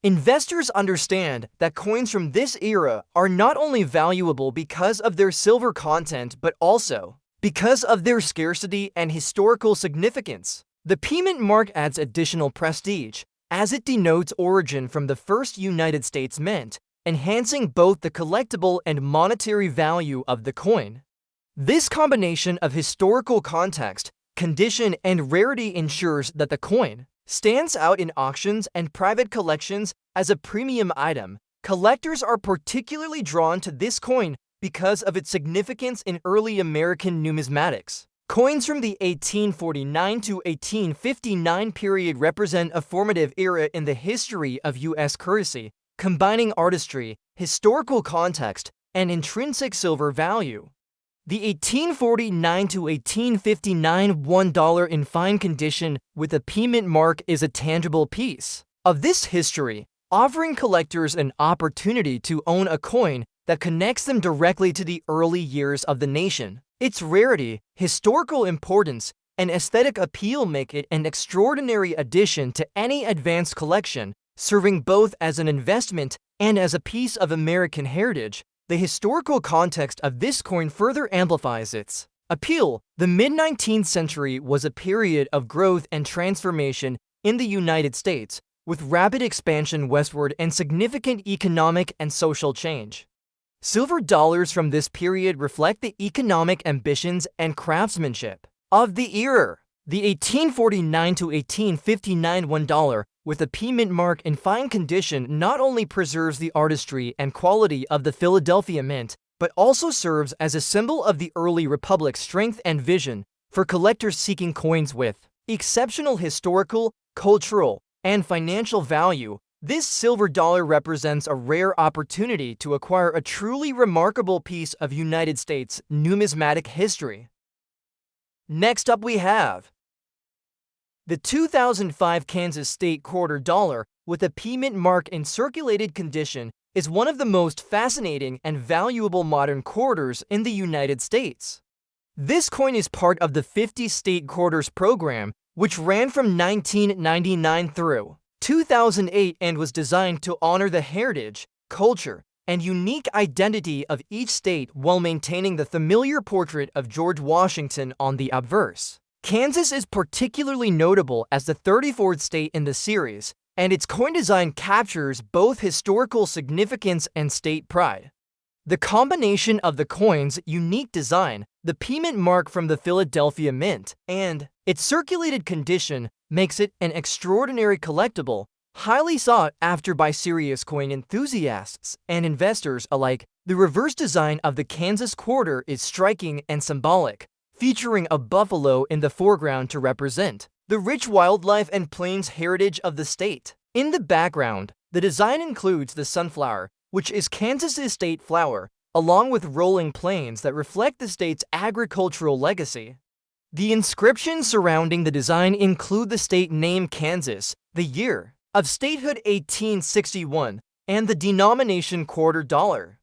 S1: Investors understand that coins from this era are not only valuable because of their silver content, but also because of their scarcity and historical significance. The P mint mark adds additional prestige, as it denotes origin from the first United States Mint, enhancing both the collectible and monetary value of the coin. This combination of historical context, condition, and rarity ensures that the coin stands out in auctions and private collections as a premium item. Collectors are particularly drawn to this coin because of its significance in early American numismatics. Coins from the 1849 to 1859 period represent a formative era in the history of U.S. currency, combining artistry, historical context, and intrinsic silver value. The 1849 to 1859 $1 in fine condition with a payment mark is a tangible piece of this history, offering collectors an opportunity to own a coin that connects them directly to the early years of the nation. Its rarity, historical importance, and aesthetic appeal make it an extraordinary addition to any advanced collection, serving both as an investment and as a piece of American heritage. The historical context of this coin further amplifies its appeal. The mid-19th century was a period of growth and transformation in the United States, with rapid expansion westward and significant economic and social change. Silver dollars from this period reflect the economic ambitions and craftsmanship of the era. The 1849 to 1859 $1 with a payment mark in fine condition not only preserves the artistry and quality of the Philadelphia Mint, but also serves as a symbol of the early republic's strength and vision for collectors seeking coins with exceptional historical, cultural, and financial value. This silver dollar represents a rare opportunity to acquire a truly remarkable piece of United States numismatic history. Next up we have the 2005 Kansas State quarter dollar with a payment mark in circulated condition is one of the most fascinating and valuable modern quarters in the United States. This coin is part of the 50 state quarters program, which ran from 1999 through 2008 and was designed to honor the heritage, culture, and unique identity of each state while maintaining the familiar portrait of George Washington on the obverse. Kansas is particularly notable as the 34th state in the series, and its coin design captures both historical significance and state pride. The combination of the coin's unique design, the payment mark from the Philadelphia Mint, and its circulated condition makes it an extraordinary collectible, highly sought after by serious coin enthusiasts and investors alike. The reverse design of the Kansas quarter is striking and symbolic, featuring a buffalo in the foreground to represent the rich wildlife and plains heritage of the state. In the background, the design includes the sunflower, which is Kansas's state flower, along with rolling plains that reflect the state's agricultural legacy. The inscriptions surrounding the design include the state name Kansas, the year of statehood 1861, and the denomination quarter dollar.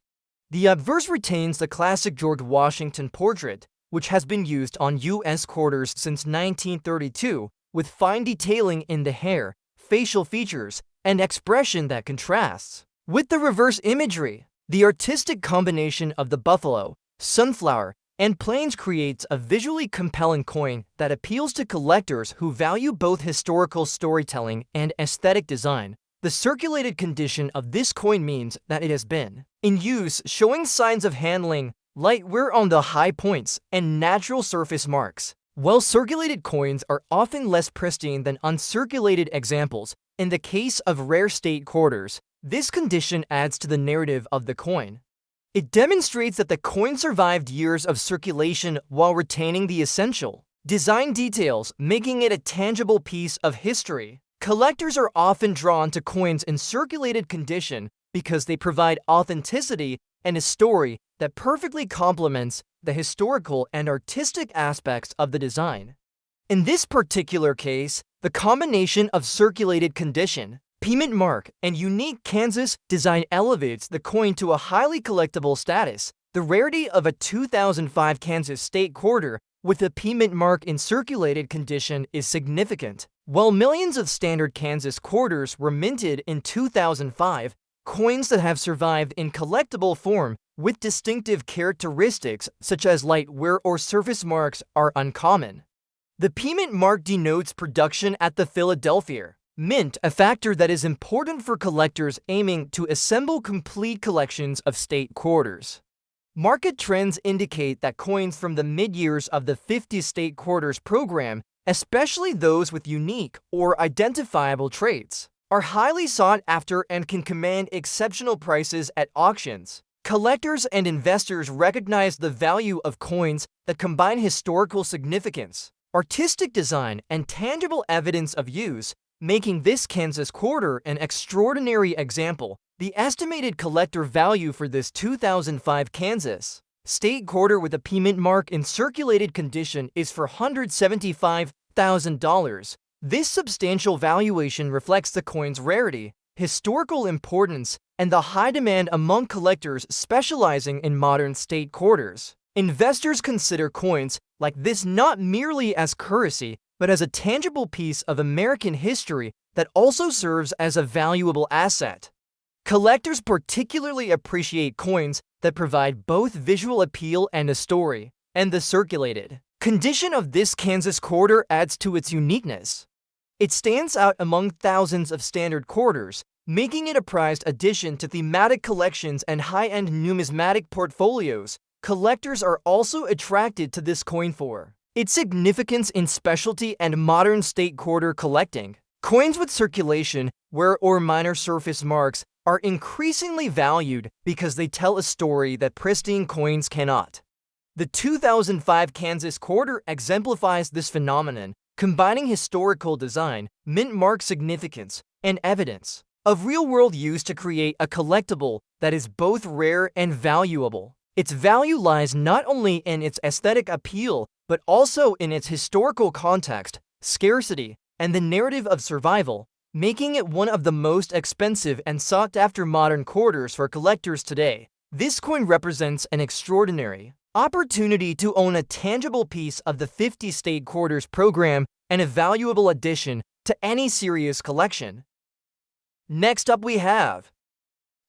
S1: The obverse retains the classic George Washington portrait, which has been used on U.S. quarters since 1932, with fine detailing in the hair, facial features, and expression that contrasts with the reverse imagery. The artistic combination of the buffalo, sunflower, and plains creates a visually compelling coin that appeals to collectors who value both historical storytelling and aesthetic design. The circulated condition of this coin means that it has been in use, showing signs of handling, light wear on the high points, and natural surface marks. While circulated coins are often less pristine than uncirculated examples, in the case of rare state quarters, this condition adds to the narrative of the coin. It demonstrates that the coin survived years of circulation while retaining the essential design details, making it a tangible piece of history. Collectors are often drawn to coins in circulated condition because they provide authenticity and a story that perfectly complements the historical and artistic aspects of the design. In this particular case, the combination of circulated condition, payment mark, and unique Kansas design elevates the coin to a highly collectible status. The rarity of a 2005 Kansas state quarter with a payment mark in circulated condition is significant. While millions of standard Kansas quarters were minted in 2005, coins that have survived in collectible form with distinctive characteristics such as light wear or surface marks are uncommon. The payment mark denotes production at the Philadelphia Mint, a factor that is important for collectors aiming to assemble complete collections of state quarters. Market trends indicate that coins from the mid-years of the 50 state quarters program especially those with unique or identifiable traits, are highly sought after and can command exceptional prices at auctions. Collectors and investors recognize the value of coins that combine historical significance, artistic design, and tangible evidence of use, making this Kansas quarter an extraordinary example. The estimated collector value for this 2005 Kansas state quarter with a P mint mark in circulated condition is $475,000. This substantial valuation reflects the coin's rarity, historical importance, and the high demand among collectors specializing in modern state quarters. Investors consider coins like this not merely as currency, but as a tangible piece of American history that also serves as a valuable asset. Collectors particularly appreciate coins that provide both visual appeal and a story, and the circulated condition of this Kansas quarter adds to its uniqueness. It stands out among thousands of standard quarters, making it a prized addition to thematic collections and high-end numismatic portfolios. Collectors are also attracted to this coin for its significance in specialty and modern state quarter collecting. Coins with circulation, wear, or minor surface marks are increasingly valued because they tell a story that pristine coins cannot. The 2005 Kansas quarter exemplifies this phenomenon, combining historical design, mint mark significance, and evidence of real-world use to create a collectible that is both rare and valuable. Its value lies not only in its aesthetic appeal, but also in its historical context, scarcity, and the narrative of survival, making it one of the most expensive and sought-after modern quarters for collectors today. This coin represents an extraordinary opportunity to own a tangible piece of the 50 state quarters program and a valuable addition to any serious collection. Next up we have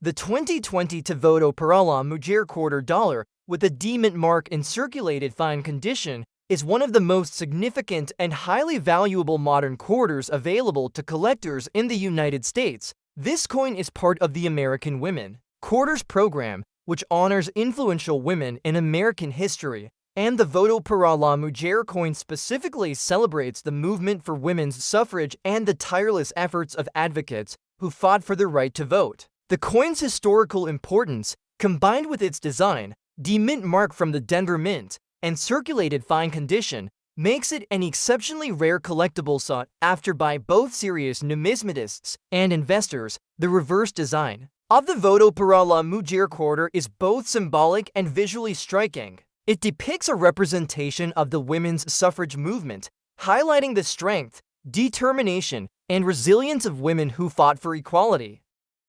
S1: the 2020 Voto para la Mujer quarter dollar with a D mint mark in circulated fine condition is one of the most significant and highly valuable modern quarters available to collectors in the United States. This coin is part of the American Women Quarters program, which honors influential women in American history, and the Voto para la Mujer coin specifically celebrates the movement for women's suffrage and the tireless efforts of advocates who fought for the right to vote. The coin's historical importance, combined with its design, D mint mark from the Denver Mint, and circulated fine condition, makes it an exceptionally rare collectible sought after by both serious numismatists and investors. The reverse design of the Voto para la Mujer quarter is both symbolic and visually striking. It depicts a representation of the women's suffrage movement, highlighting the strength, determination, and resilience of women who fought for equality.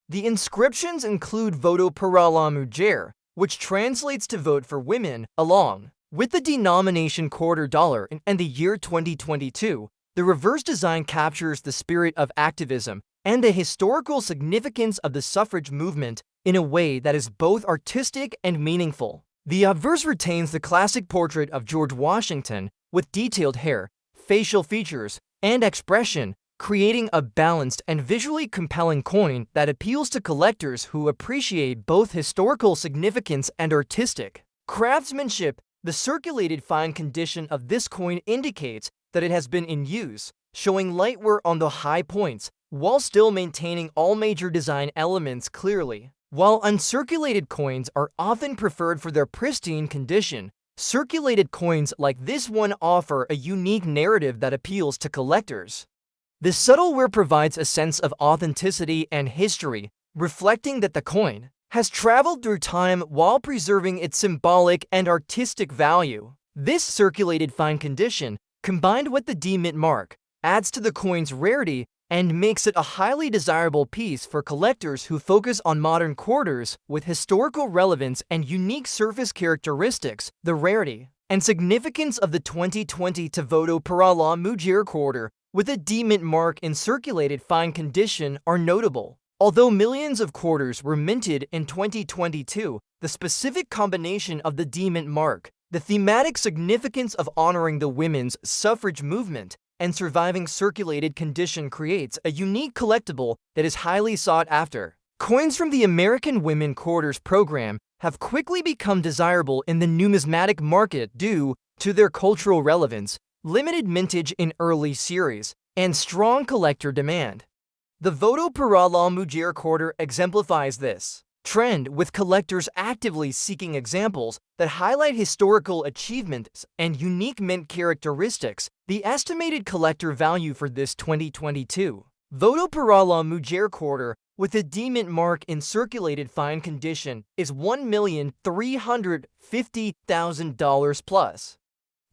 S1: The inscriptions include Voto para la Mujer, which translates to vote for women, along with the denomination quarter dollar and the year 2022. The reverse design captures the spirit of activism and the historical significance of the suffrage movement in a way that is both artistic and meaningful. The obverse retains the classic portrait of George Washington with detailed hair, facial features, and expression, creating a balanced and visually compelling coin that appeals to collectors who appreciate both historical significance and artistic craftsmanship. The circulated fine condition of this coin indicates that it has been in use, showing light wear on the high points, while still maintaining all major design elements clearly. While uncirculated coins are often preferred for their pristine condition, circulated coins like this one offer a unique narrative that appeals to collectors. The subtle wear provides a sense of authenticity and history, reflecting that the coin has traveled through time while preserving its symbolic and artistic value. This circulated fine condition, combined with the D mint mark, adds to the coin's rarity and makes it a highly desirable piece for collectors who focus on modern quarters with historical relevance and unique surface characteristics. The rarity and significance of the 2020 Voto para la Mujer quarter with a D mint mark in circulated fine condition are notable. Although millions of quarters were minted in 2022, the specific combination of the D mint mark, the thematic significance of honoring the women's suffrage movement, and surviving circulated condition creates a unique collectible that is highly sought after. Coins from the American Women Quarters program have quickly become desirable in the numismatic market due to their cultural relevance, limited mintage in early series, and strong collector demand. The Voto para la Mujer quarter exemplifies this trend, with collectors actively seeking examples that highlight historical achievements and unique mint characteristics. The estimated collector value for this 2022 Voto para la Mujer quarter with a D-mint mark in circulated fine condition is $1,350,000 plus.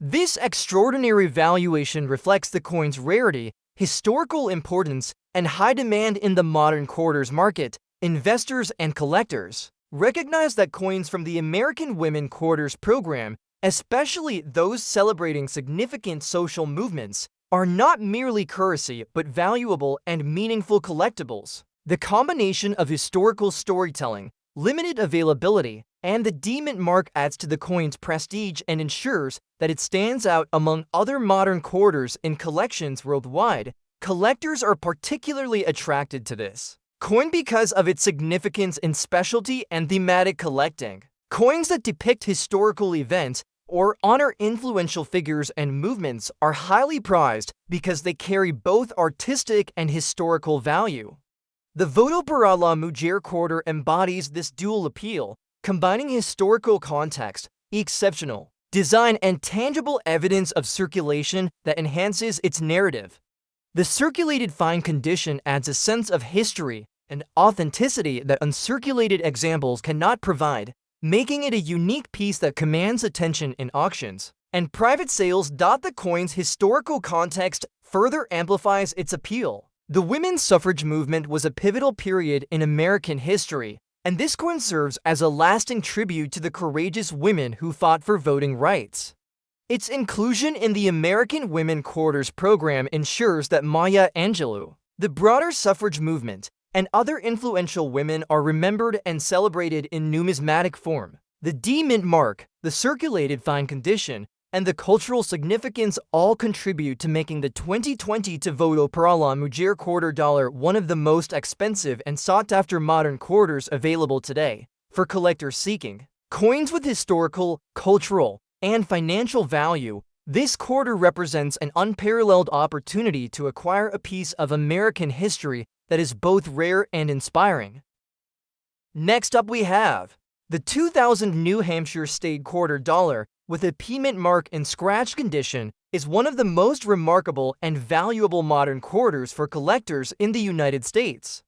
S1: This extraordinary valuation reflects the coin's rarity, historical importance, and high demand in the modern quarters market. Investors and collectors recognize that coins from the American Women Quarters program, especially those celebrating significant social movements, are not merely currency but valuable and meaningful collectibles. The combination of historical storytelling, limited availability, and the D-mint mark adds to the coin's prestige and ensures that it stands out among other modern quarters in collections worldwide. Collectors are particularly attracted to this coin because of its significance in specialty and thematic collecting. Coins that depict historical events or honor influential figures and movements are highly prized because they carry both artistic and historical value. The Voto para la Mujer quarter embodies this dual appeal, combining historical context, exceptional design, and tangible evidence of circulation that enhances its narrative. The circulated fine condition adds a sense of history and authenticity that uncirculated examples cannot provide, making it a unique piece that commands attention in auctions and private sales. The coin's historical context further amplifies its appeal. The women's suffrage movement was a pivotal period in American history, and this coin serves as a lasting tribute to the courageous women who fought for voting rights. Its inclusion in the American Women Quarters program ensures that Maya Angelou, the broader suffrage movement, and other influential women are remembered and celebrated in numismatic form. The D-mint mark, the circulated fine condition, and the cultural significance all contribute to making the 2022 Voto para la Mujer quarter dollar one of the most expensive and sought-after modern quarters available today. For collectors seeking coins with historical, cultural, and financial value, this quarter represents an unparalleled opportunity to acquire a piece of American history that is both rare and inspiring. Next up we have the 2000 New Hampshire State quarter dollar with a P-mint mark in scratch condition is one of the most remarkable and valuable modern quarters for collectors in the United States.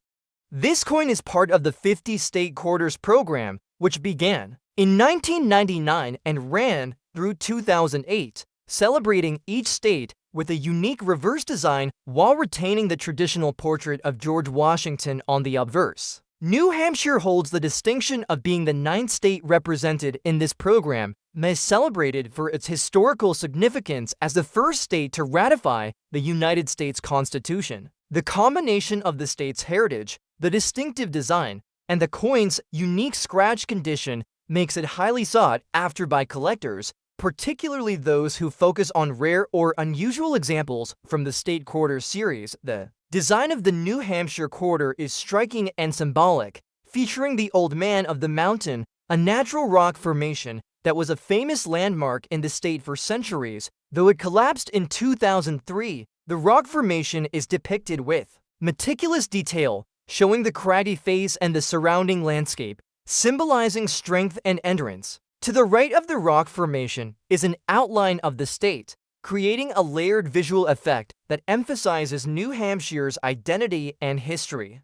S1: This coin is part of the 50 State Quarters program, which began in 1999 and ran through 2008, celebrating each state with a unique reverse design while retaining the traditional portrait of George Washington on the obverse. New Hampshire holds the distinction of being the 9th state represented in this program, and is celebrated for its historical significance as the first state to ratify the United States Constitution. The combination of the state's heritage, the distinctive design, and the coin's unique scratch condition makes it highly sought after by collectors, particularly those who focus on rare or unusual examples from the State Quarters series. The design of the New Hampshire quarter is striking and symbolic, featuring the Old Man of the Mountain, a natural rock formation that was a famous landmark in the state for centuries. Though it collapsed in 2003, the rock formation is depicted with meticulous detail, showing the craggy face and the surrounding landscape, symbolizing strength and endurance. To the right of the rock formation is an outline of the state, creating a layered visual effect that emphasizes New Hampshire's identity and history.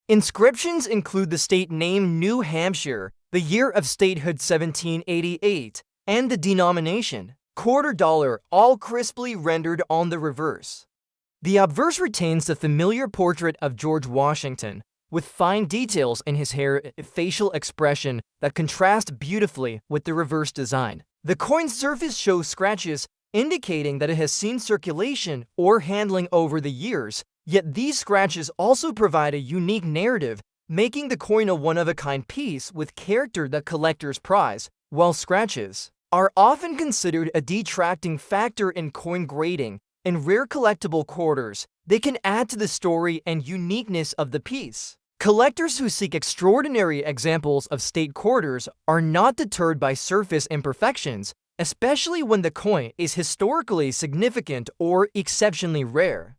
S1: Inscriptions include the state name New Hampshire, the year of statehood 1788, and the denomination, quarter dollar, all crisply rendered on the reverse. The obverse retains the familiar portrait of George Washington, with fine details in his hair and facial expression that contrast beautifully with the reverse design. The coin's surface shows scratches, indicating that it has seen circulation or handling over the years, yet these scratches also provide a unique narrative, making the coin a one-of-a-kind piece with character that collectors prize. While scratches are often considered a detracting factor in coin grading, in rare collectible quarters, they can add to the story and uniqueness of the piece. Collectors who seek extraordinary examples of state quarters are not deterred by surface imperfections, especially when the coin is historically significant or exceptionally rare.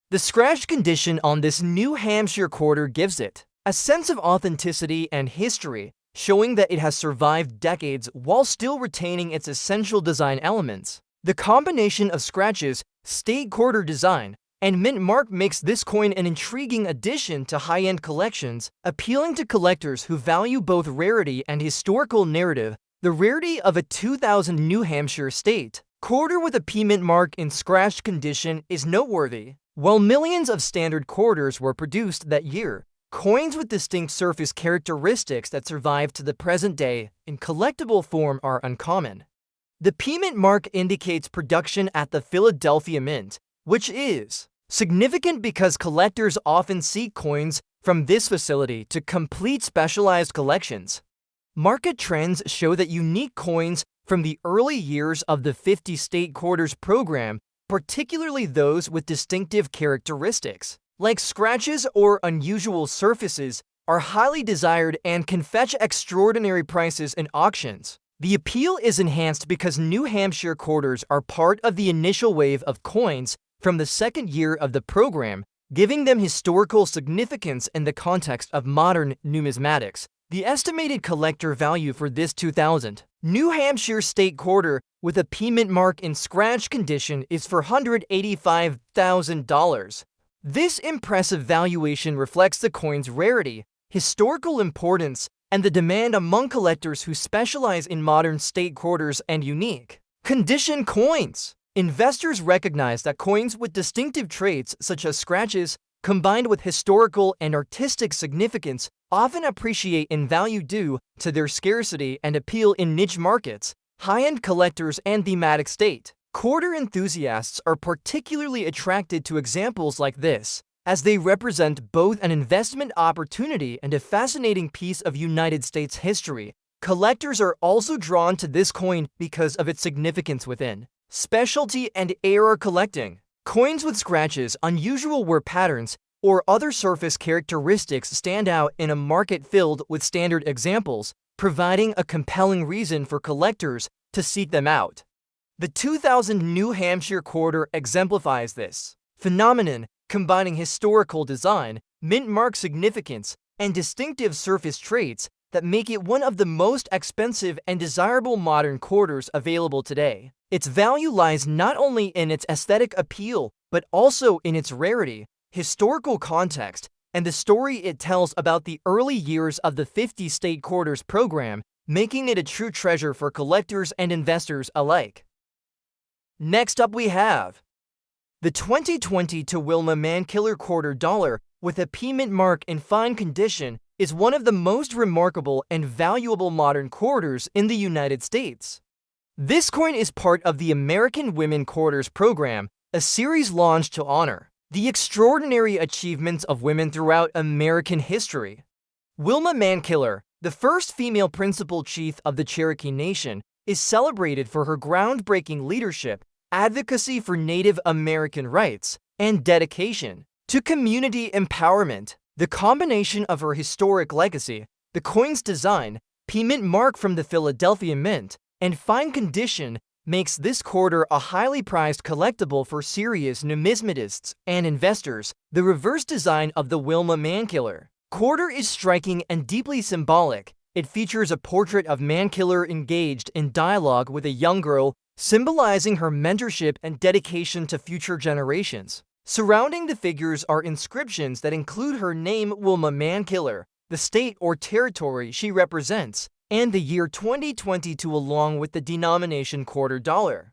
S1: The scratched condition on this New Hampshire quarter gives it a sense of authenticity and history, showing that it has survived decades while still retaining its essential design elements. The combination of scratches, state quarter design, and mint mark makes this coin an intriguing addition to high-end collections, appealing to collectors who value both rarity and historical narrative. The rarity of a 2000 New Hampshire state quarter with a P mint mark in scratched condition is noteworthy. While millions of standard quarters were produced that year, coins with distinct surface characteristics that survive to the present day in collectible form are uncommon. The P mint mark indicates production at the Philadelphia Mint, which is significant because collectors often seek coins from this facility to complete specialized collections. Market trends show that unique coins from the early years of the 50 state quarters program, particularly those with distinctive characteristics, like scratches or unusual surfaces, are highly desired and can fetch extraordinary prices in auctions. The appeal is enhanced because New Hampshire quarters are part of the initial wave of coins from the second year of the program, giving them historical significance in the context of modern numismatics. The estimated collector value for this 2000 New Hampshire state quarter with a P mint mark in scratch condition is $485,000. This impressive valuation reflects the coin's rarity, historical importance, and the demand among collectors who specialize in modern state quarters and unique condition coins. Investors recognize that coins with distinctive traits such as scratches, combined with historical and artistic significance, often appreciate in value due to their scarcity and appeal in niche markets. High-end collectors and thematic state quarter enthusiasts are particularly attracted to examples like this, as they represent both an investment opportunity and a fascinating piece of United States history. Collectors are also drawn to this coin because of its significance within specialty and era collecting. Coins with scratches, unusual wear patterns, or other surface characteristics stand out in a market filled with standard examples, providing a compelling reason for collectors to seek them out. The 2000 New Hampshire quarter exemplifies this phenomenon, combining historical design, mint mark significance, and distinctive surface traits that make it one of the most expensive and desirable modern quarters available today. Its value lies not only in its aesthetic appeal, but also in its rarity, historical context, and the story it tells about the early years of the 50 state quarters program, making it a true treasure for collectors and investors alike. Next up we have the 2020 Wilma Mankiller quarter dollar with a P mint mark in fine condition is one of the most remarkable and valuable modern quarters in the United States. This coin is part of the American Women Quarters program, a series launched to honor the extraordinary achievements of women throughout American history. Wilma Mankiller, the first female principal chief of the Cherokee Nation, is celebrated for her groundbreaking leadership, advocacy for Native American rights, and dedication to community empowerment. The combination of her historic legacy, the coin's design, P mint mark from the Philadelphia Mint, and fine condition makes this quarter a highly prized collectible for serious numismatists and investors. The reverse design of the Wilma Mankiller quarter is striking and deeply symbolic. It features a portrait of Mankiller engaged in dialogue with a young girl, symbolizing her mentorship and dedication to future generations. Surrounding the figures are inscriptions that include her name, Wilma Mankiller, the state or territory she represents, and the year 2022 along with the denomination quarter dollar.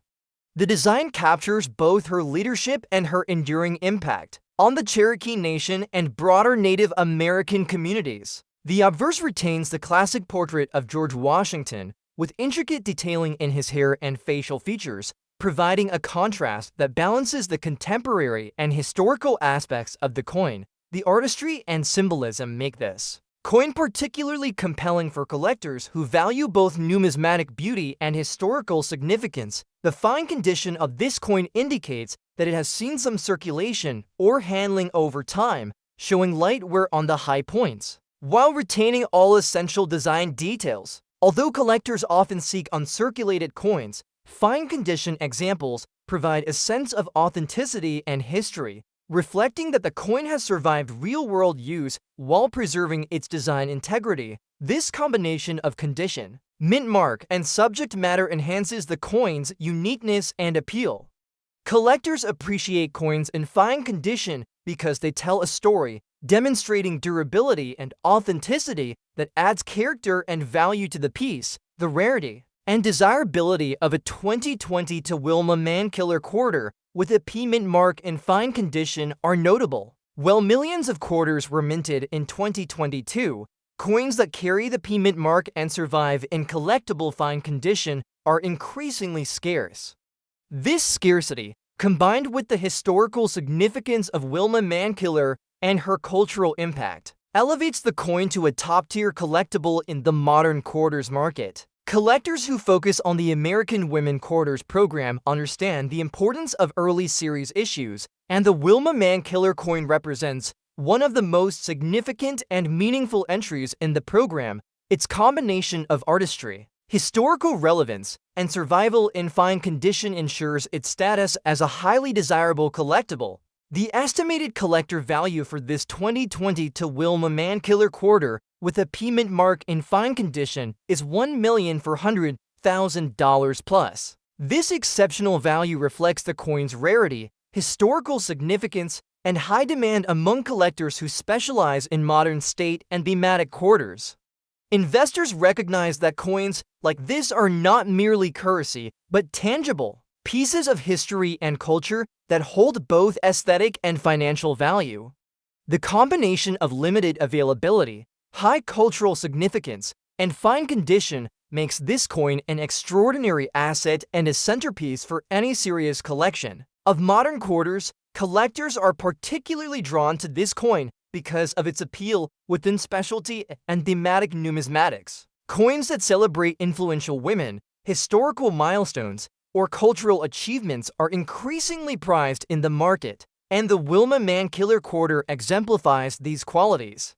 S1: The design captures both her leadership and her enduring impact on the Cherokee Nation and broader Native American communities. The obverse retains the classic portrait of George Washington, with intricate detailing in his hair and facial features, providing a contrast that balances the contemporary and historical aspects of the coin. The artistry and symbolism make this coin particularly compelling for collectors who value both numismatic beauty and historical significance. The fine condition of this coin indicates that it has seen some circulation or handling over time, showing light wear on the high points, while retaining all essential design details. Although collectors often seek uncirculated coins, Fine condition examples provide a sense of authenticity and history, reflecting that the coin has survived real-world use while preserving its design integrity. This combination of condition, mint mark, and subject matter enhances the coin's uniqueness and appeal. Collectors appreciate coins in fine condition because they tell a story, demonstrating durability and authenticity that adds character and value to the piece. The rarity and desirability of a 2020 to Wilma Mankiller quarter with a P mint mark in fine condition are notable. While millions of quarters were minted in 2022, coins that carry the P mint mark and survive in collectible fine condition are increasingly scarce. This scarcity, combined with the historical significance of Wilma Mankiller and her cultural impact, elevates the coin to a top-tier collectible in the modern quarters market. Collectors who focus on the American Women Quarters program understand the importance of early series issues, and the Wilma Mankiller coin represents one of the most significant and meaningful entries in the program. Its combination of artistry, historical relevance, and survival in fine condition ensures its status as a highly desirable collectible. The estimated collector value for this 2020 to Wilma Mankiller quarter with a P mint mark in fine condition is $1,400,000 plus. This exceptional value reflects the coin's rarity, historical significance, and high demand among collectors who specialize in modern state and thematic quarters. Investors recognize that coins like this are not merely currency, but tangible pieces of history and culture that hold both aesthetic and financial value. The combination of limited availability, high cultural significance, and fine condition makes this coin an extraordinary asset and a centerpiece for any serious collection. Of modern quarters, collectors are particularly drawn to this coin because of its appeal within specialty and thematic numismatics. Coins that celebrate influential women, historical milestones, or cultural achievements are increasingly prized in the market, and the Wilma Mankiller quarter exemplifies these qualities.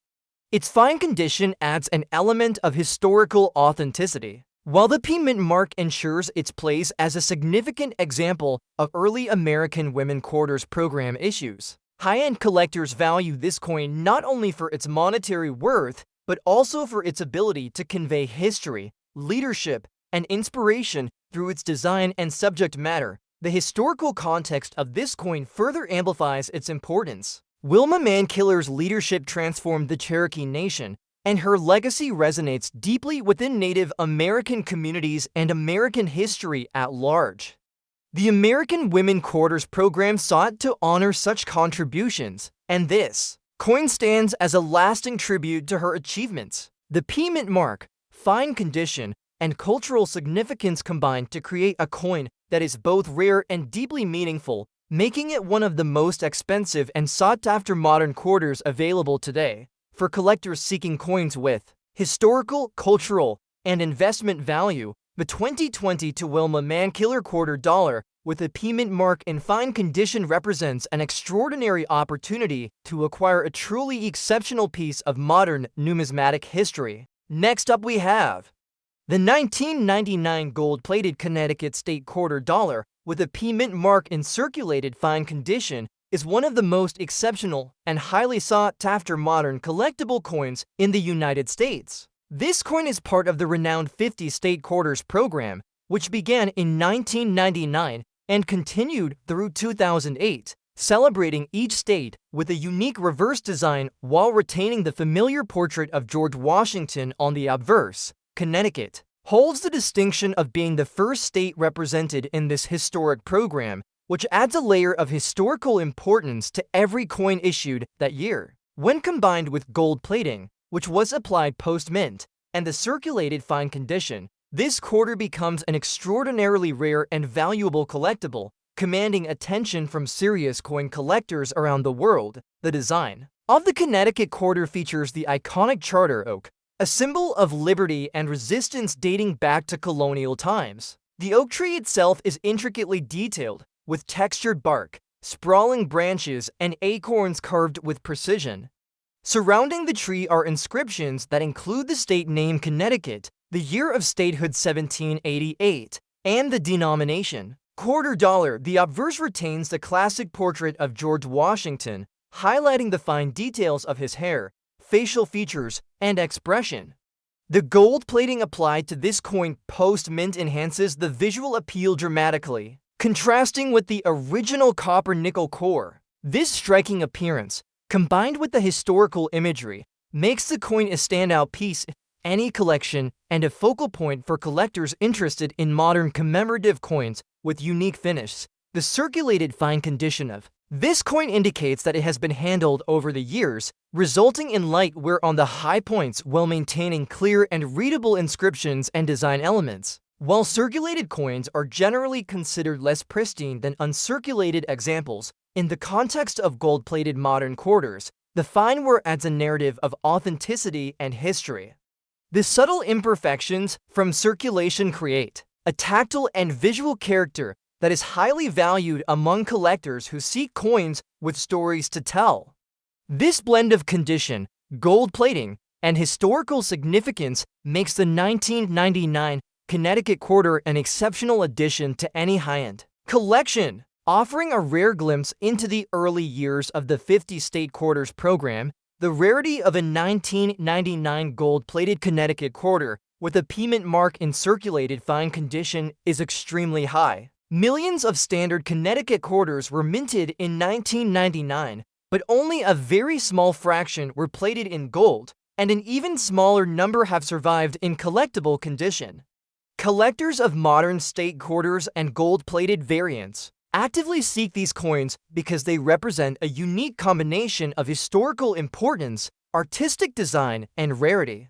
S1: Its fine condition adds an element of historical authenticity, while the P mint mark ensures its place as a significant example of early American Women Quarters program issues. High-end collectors value this coin not only for its monetary worth, but also for its ability to convey history, leadership, and inspiration through its design and subject matter. The historical context of this coin further amplifies its importance. Wilma Mankiller's leadership transformed the Cherokee Nation, and her legacy resonates deeply within Native American communities and American history at large. The American Women Quarters program sought to honor such contributions, and this coin stands as a lasting tribute to her achievements. The P mint mark, fine condition, and cultural significance combined to create a coin that is both rare and deeply meaningful, making it one of the most expensive and sought-after modern quarters available today. For collectors seeking coins with historical, cultural, and investment value, the 2020 to Wilma Mankiller quarter dollar with a P mint mark in fine condition represents an extraordinary opportunity to acquire a truly exceptional piece of modern numismatic history. Next up we have the 1999 gold-plated Connecticut State quarter dollar with a P mint mark in circulated fine condition is one of the most exceptional and highly sought-after modern collectible coins in the United States. This coin is part of the renowned 50 State Quarters program, which began in 1999 and continued through 2008, celebrating each state with a unique reverse design while retaining the familiar portrait of George Washington on the obverse. Connecticut holds the distinction of being the first state represented in this historic program, which adds a layer of historical importance to every coin issued that year. When combined with gold plating, which was applied post-mint, and the circulated fine condition, this quarter becomes an extraordinarily rare and valuable collectible, commanding attention from serious coin collectors around the world. The design of the Connecticut quarter features the iconic charter oak, a symbol of liberty and resistance dating back to colonial times. The oak tree itself is intricately detailed, with textured bark, sprawling branches, and acorns carved with precision. Surrounding the tree are inscriptions that include the state name Connecticut, the year of statehood 1788, And the denomination. Quarter dollar. The obverse retains the classic portrait of George Washington, highlighting the fine details of his hair, facial features, and expression. The gold plating applied to this coin post-mint enhances the visual appeal dramatically, contrasting with the original copper-nickel core. This striking appearance, combined with the historical imagery, makes the coin a standout piece in any collection and a focal point for collectors interested in modern commemorative coins with unique finishes. The circulated fine condition of this coin indicates that it has been handled over the years, resulting in light wear on the high points while maintaining clear and readable inscriptions and design elements. While circulated coins are generally considered less pristine than uncirculated examples, in the context of gold-plated modern quarters, the fine wear adds a narrative of authenticity and history. The subtle imperfections from circulation create a tactile and visual character that is highly valued among collectors who seek coins with stories to tell. This blend of condition, gold plating, and historical significance makes the 1999 Connecticut quarter an exceptional addition to any high-end collection. Offering a rare glimpse into the early years of the 50 state quarters program, the rarity of a 1999 gold-plated Connecticut quarter with a payment mark in circulated fine condition is extremely high. Millions of standard Connecticut quarters were minted in 1999, but only a very small fraction were plated in gold, and an even smaller number have survived in collectible condition. Collectors of modern state quarters and gold-plated variants actively seek these coins because they represent a unique combination of historical importance, artistic design, and rarity.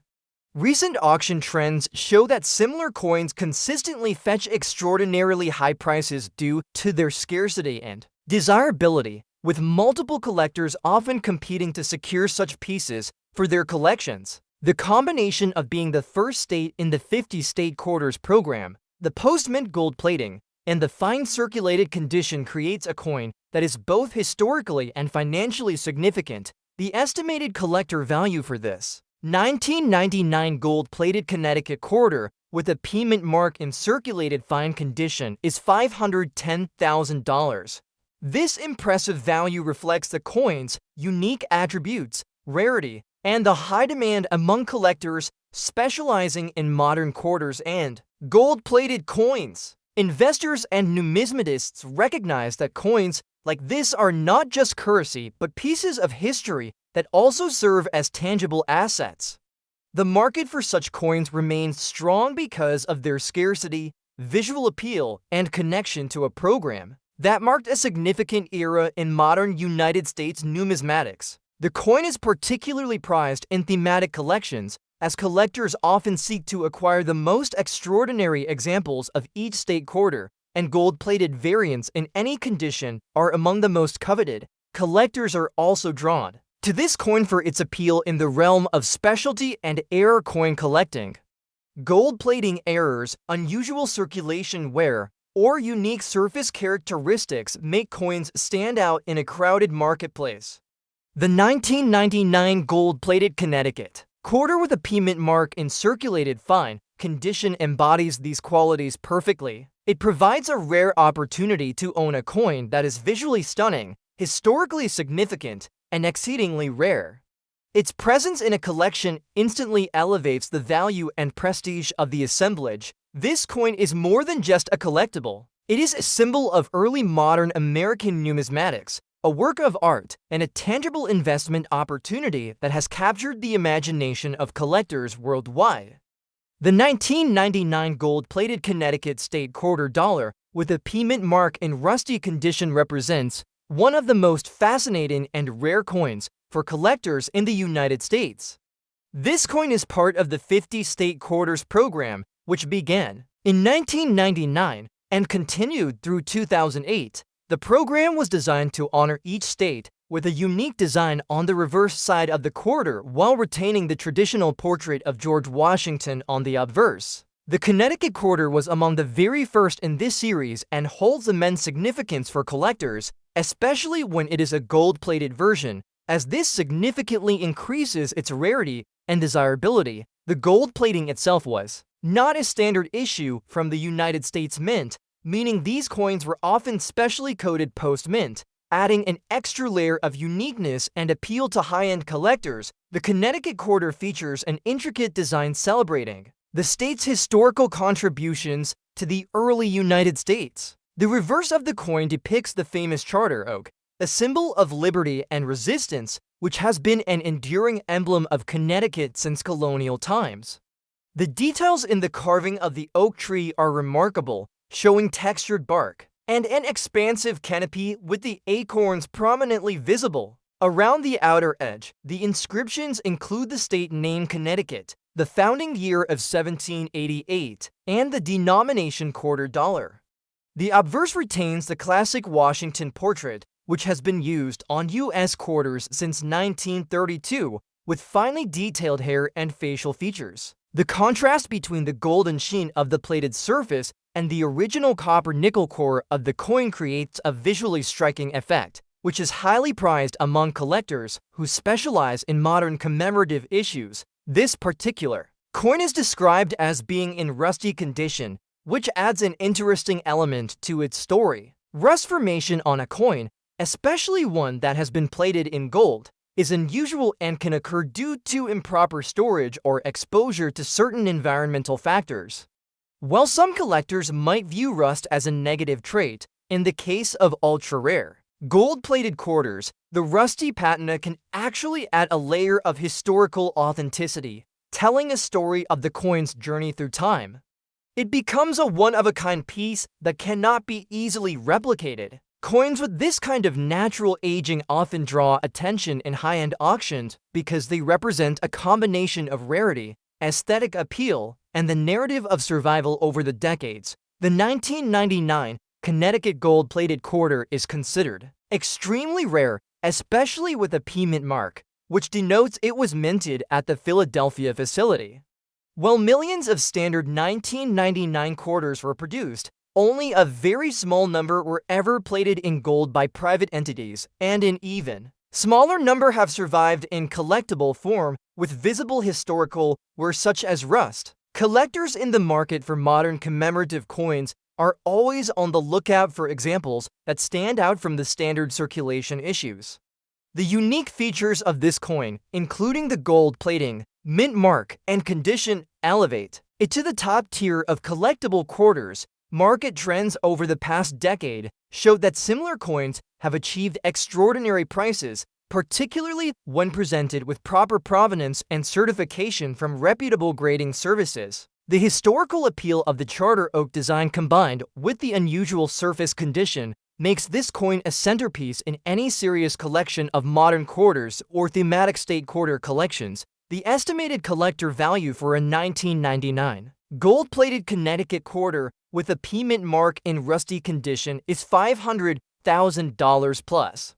S1: Recent auction trends show that similar coins consistently fetch extraordinarily high prices due to their scarcity and desirability, with multiple collectors often competing to secure such pieces for their collections. The combination of being the first state in the 50 state quarters program, the post-mint gold plating, and the fine circulated condition creates a coin that is both historically and financially significant. The estimated collector value for this 1999 gold-plated Connecticut quarter with a payment mark in circulated fine condition is $510,000. This impressive value reflects the coin's unique attributes, rarity, and the high demand among collectors specializing in modern quarters and gold-plated coins. Investors and numismatists recognize that coins like this are not just currency but pieces of history that also serve as tangible assets. The market for such coins remains strong because of their scarcity, visual appeal, and connection to a program that marked a significant era in modern United States numismatics. The coin is particularly prized in thematic collections, as collectors often seek to acquire the most extraordinary examples of each state quarter, and gold-plated variants in any condition are among the most coveted. Collectors are also drawn to this coin for its appeal in the realm of specialty and error coin collecting. Gold plating errors, unusual circulation wear, or unique surface characteristics make coins stand out in a crowded marketplace. The 1999 gold-plated Connecticut quarter with a payment mark in circulated fine condition embodies these qualities perfectly. It provides a rare opportunity to own a coin that is visually stunning, historically significant, and exceedingly rare. Its presence in a collection instantly elevates the value and prestige of the assemblage. This coin is more than just a collectible. It is a symbol of early modern American numismatics, a work of art, and a tangible investment opportunity that has captured the imagination of collectors worldwide. The 1999 gold-plated Connecticut state quarter dollar with a payment mark in rusty condition represents one of the most fascinating and rare coins for collectors in the United States. This coin is part of the 50 state quarters program, which began in 1999 and continued through 2008. The program was designed to honor each state with a unique design on the reverse side of the quarter while retaining the traditional portrait of George Washington on the obverse. The Connecticut quarter was among the very first in this series and holds immense significance for collectors, especially when it is a gold-plated version, as this significantly increases its rarity and desirability. The gold plating itself was not a standard issue from the United States Mint, meaning these coins were often specially coded post-mint, adding an extra layer of uniqueness and appeal to high-end collectors. The Connecticut quarter features an intricate design celebrating the state's historical contributions to the early United States. The reverse of the coin depicts the famous charter oak, a symbol of liberty and resistance, which has been an enduring emblem of Connecticut since colonial times. The details in the carving of the oak tree are remarkable, showing textured bark and an expansive canopy with the acorns prominently visible. Around the outer edge, the inscriptions include the state name Connecticut, the founding year of 1788, and the denomination quarter dollar. The obverse retains the classic Washington portrait, which has been used on U.S. quarters since 1932, with finely detailed hair and facial features. The contrast between the golden sheen of the plated surface and the original copper-nickel core of the coin creates a visually striking effect, which is highly prized among collectors who specialize in modern commemorative issues. This particular coin is described as being in rusty condition, which adds an interesting element to its story. Rust formation on a coin, especially one that has been plated in gold, is unusual and can occur due to improper storage or exposure to certain environmental factors. While some collectors might view rust as a negative trait, in the case of ultra-rare gold-plated quarters, the rusty patina can actually add a layer of historical authenticity, telling a story of the coin's journey through time. It becomes a one-of-a-kind piece that cannot be easily replicated. Coins with this kind of natural aging often draw attention in high-end auctions because they represent a combination of rarity, aesthetic appeal, and the narrative of survival over the decades. The 1999 Connecticut gold-plated quarter is considered extremely rare, especially with a P mint mark, which denotes it was minted at the Philadelphia facility. While millions of standard 1999 quarters were produced, only a very small number were ever plated in gold by private entities, and an even smaller number have survived in collectible form with visible historical wear such as rust. Collectors in the market for modern commemorative coins are always on the lookout for examples that stand out from the standard circulation issues. The unique features of this coin, including the gold plating, mint mark, and condition, elevate it to the top tier of collectible quarters. Market trends over the past decade show that similar coins have achieved extraordinary prices, particularly when presented with proper provenance and certification from reputable grading services. The historical appeal of the charter oak design combined with the unusual surface condition makes this coin a centerpiece in any serious collection of modern quarters or thematic state quarter collections. The estimated collector value for a 1999 gold-plated Connecticut quarter with a P mint mark in rusty condition is $500,000 plus.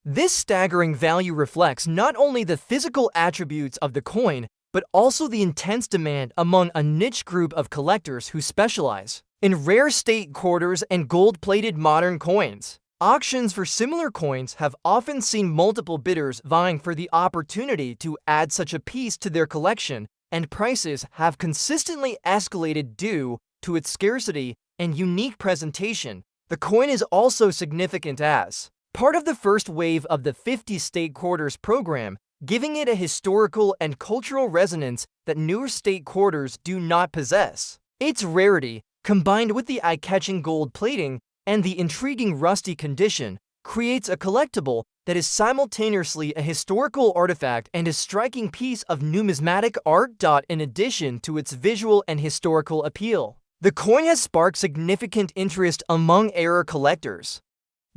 S1: This staggering value reflects not only the physical attributes of the coin, but also the intense demand among a niche group of collectors who specialize in rare state quarters and gold-plated modern coins. Auctions for similar coins have often seen multiple bidders vying for the opportunity to add such a piece to their collection, and prices have consistently escalated due to its scarcity and unique presentation. The coin is also significant as part of the first wave of the 50 state quarters program, giving it a historical and cultural resonance that newer state quarters do not possess. Its rarity, combined with the eye-catching gold plating and the intriguing rusty condition, creates a collectible that is simultaneously a historical artifact and a striking piece of numismatic art. In addition to its visual and historical appeal, the coin has sparked significant interest among error collectors.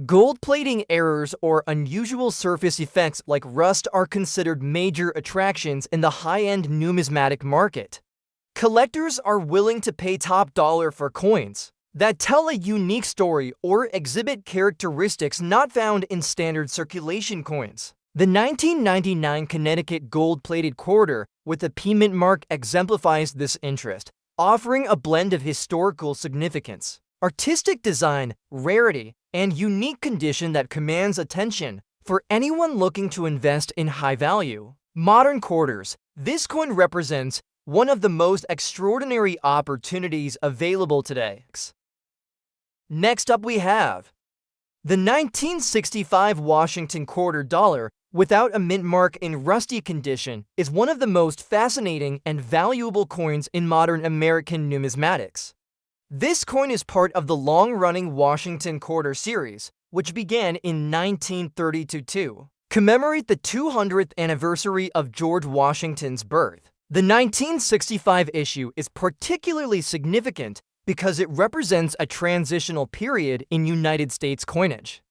S1: Gold plating errors or unusual surface effects like rust are considered major attractions in the high-end numismatic market. Collectors are willing to pay top dollar for coins that tell a unique story or exhibit characteristics not found in standard circulation coins. The 1999 Connecticut gold-plated quarter with a P mint mark exemplifies this interest, offering a blend of historical significance, artistic design, rarity, and unique condition that commands attention for anyone looking to invest in high-value modern quarters. This coin represents one of the most extraordinary opportunities available today. Next up we have the 1965 Washington quarter dollar without a mint mark in rusty condition is one of the most fascinating and valuable coins in modern American numismatics. This coin is part of the long-running Washington quarter series, which began in 1932 to commemorate the 200th anniversary of George Washington's birth. The 1965 issue is particularly significant because it represents a transitional period in United States coinage.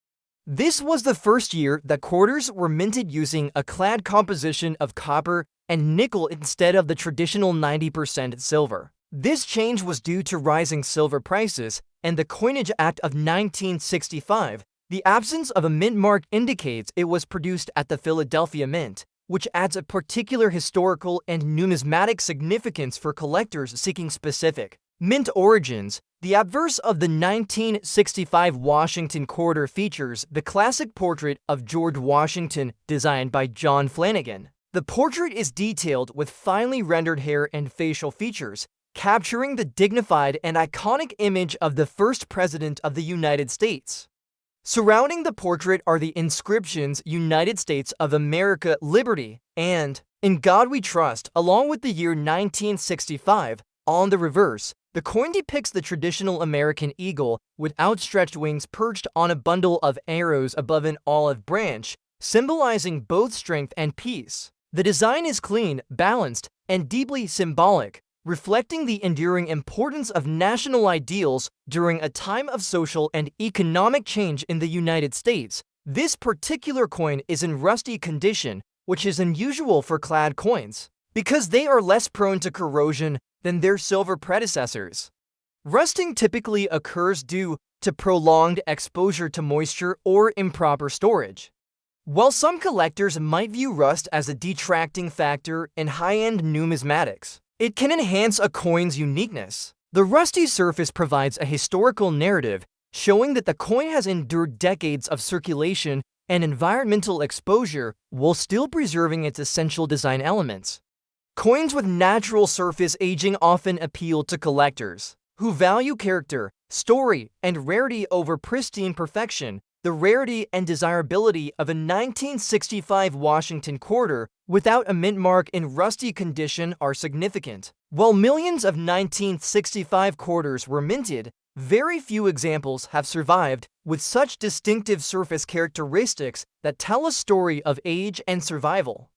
S1: This was the first year that quarters were minted using a clad composition of copper and nickel instead of the traditional 90% silver. This change was due to rising silver prices and the Coinage Act of 1965. The absence of a mint mark indicates it was produced at the Philadelphia Mint, which adds a particular historical and numismatic significance for collectors seeking specific mint origins. The obverse of the 1965 Washington quarter features the classic portrait of George Washington designed by John Flanagan. The portrait is detailed with finely rendered hair and facial features, capturing the dignified and iconic image of the first president of the United States. Surrounding the portrait are the inscriptions United States of America, Liberty, and In God We Trust, along with the year 1965. On the reverse, the coin depicts the traditional American eagle with outstretched wings perched on a bundle of arrows above an olive branch, symbolizing both strength and peace. The design is clean, balanced, and deeply symbolic, reflecting the enduring importance of national ideals during a time of social and economic change in the United States. This particular coin is in rusty condition, which is unusual for clad coins, because they are less prone to corrosion than their silver predecessors. Rusting typically occurs due to prolonged exposure to moisture or improper storage. While some collectors might view rust as a detracting factor in high-end numismatics, it can enhance a coin's uniqueness. The rusty surface provides a historical narrative showing that the coin has endured decades of circulation and environmental exposure while still preserving its essential design elements. Coins with natural surface aging often appeal to collectors who value character, story, and rarity over pristine perfection. The rarity and desirability of a 1965 Washington quarter without a mint mark in rusty condition are significant. While millions of 1965 quarters were minted, very few examples have survived with such distinctive surface characteristics that tell a story of age and survival.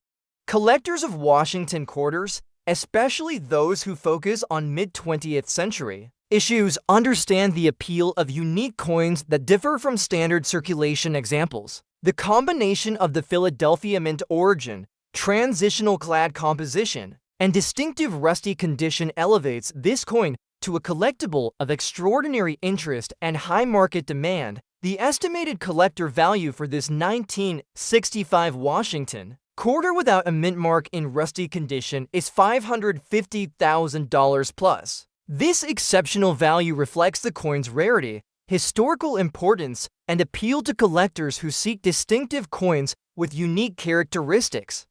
S1: Collectors of Washington quarters, especially those who focus on mid-20th century issues, understand the appeal of unique coins that differ from standard circulation examples. The combination of the Philadelphia Mint origin, transitional clad composition, and distinctive rusty condition elevates this coin to a collectible of extraordinary interest and high market demand. The estimated collector value for this 1965 Washington quarter without a mint mark in rusty condition is $550,000 plus. This exceptional value reflects the coin's rarity, historical importance, and appeal to collectors who seek distinctive coins with unique characteristics.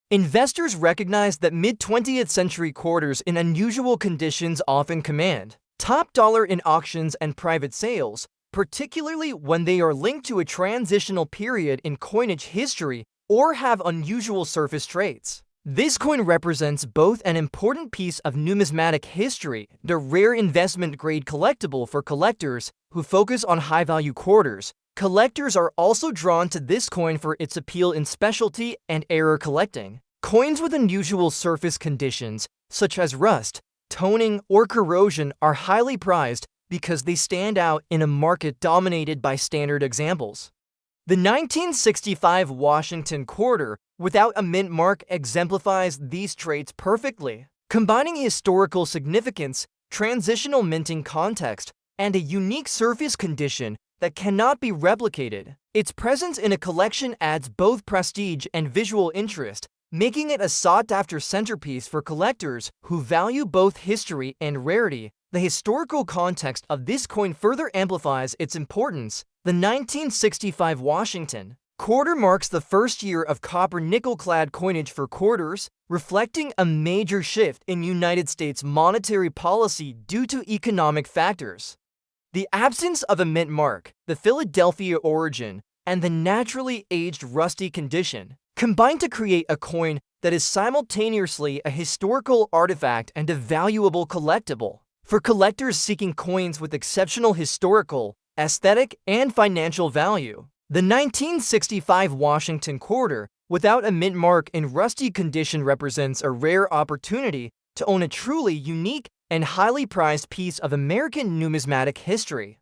S1: Investors recognize that mid-20th century quarters in unusual conditions often command top dollar in auctions and private sales, particularly when they are linked to a transitional period in coinage history or have unusual surface traits. This coin represents both an important piece of numismatic history, the rare investment-grade collectible for collectors who focus on high-value quarters. Collectors are also drawn to this coin for its appeal in specialty and error collecting. Coins with unusual surface conditions, such as rust, toning, or corrosion, are highly prized because they stand out in a market dominated by standard examples. The 1965 Washington quarter without a mint mark exemplifies these traits perfectly, combining historical significance, transitional minting context, and a unique surface condition that cannot be replicated. Its presence in a collection adds both prestige and visual interest, making it a sought-after centerpiece for collectors who value both history and rarity. The historical context of this coin further amplifies its importance. The 1965 Washington quarter marks the first year of copper-nickel-clad coinage for quarters, reflecting a major shift in United States monetary policy due to economic factors. The absence of a mint mark, the Philadelphia origin, and the naturally aged rusty condition combine to create a coin that is simultaneously a historical artifact and a valuable collectible. For collectors seeking coins with exceptional historical, aesthetic, and financial value, the 1965 Washington quarter without a mint mark in rusty condition represents a rare opportunity to own a truly unique and highly prized piece of American numismatic history.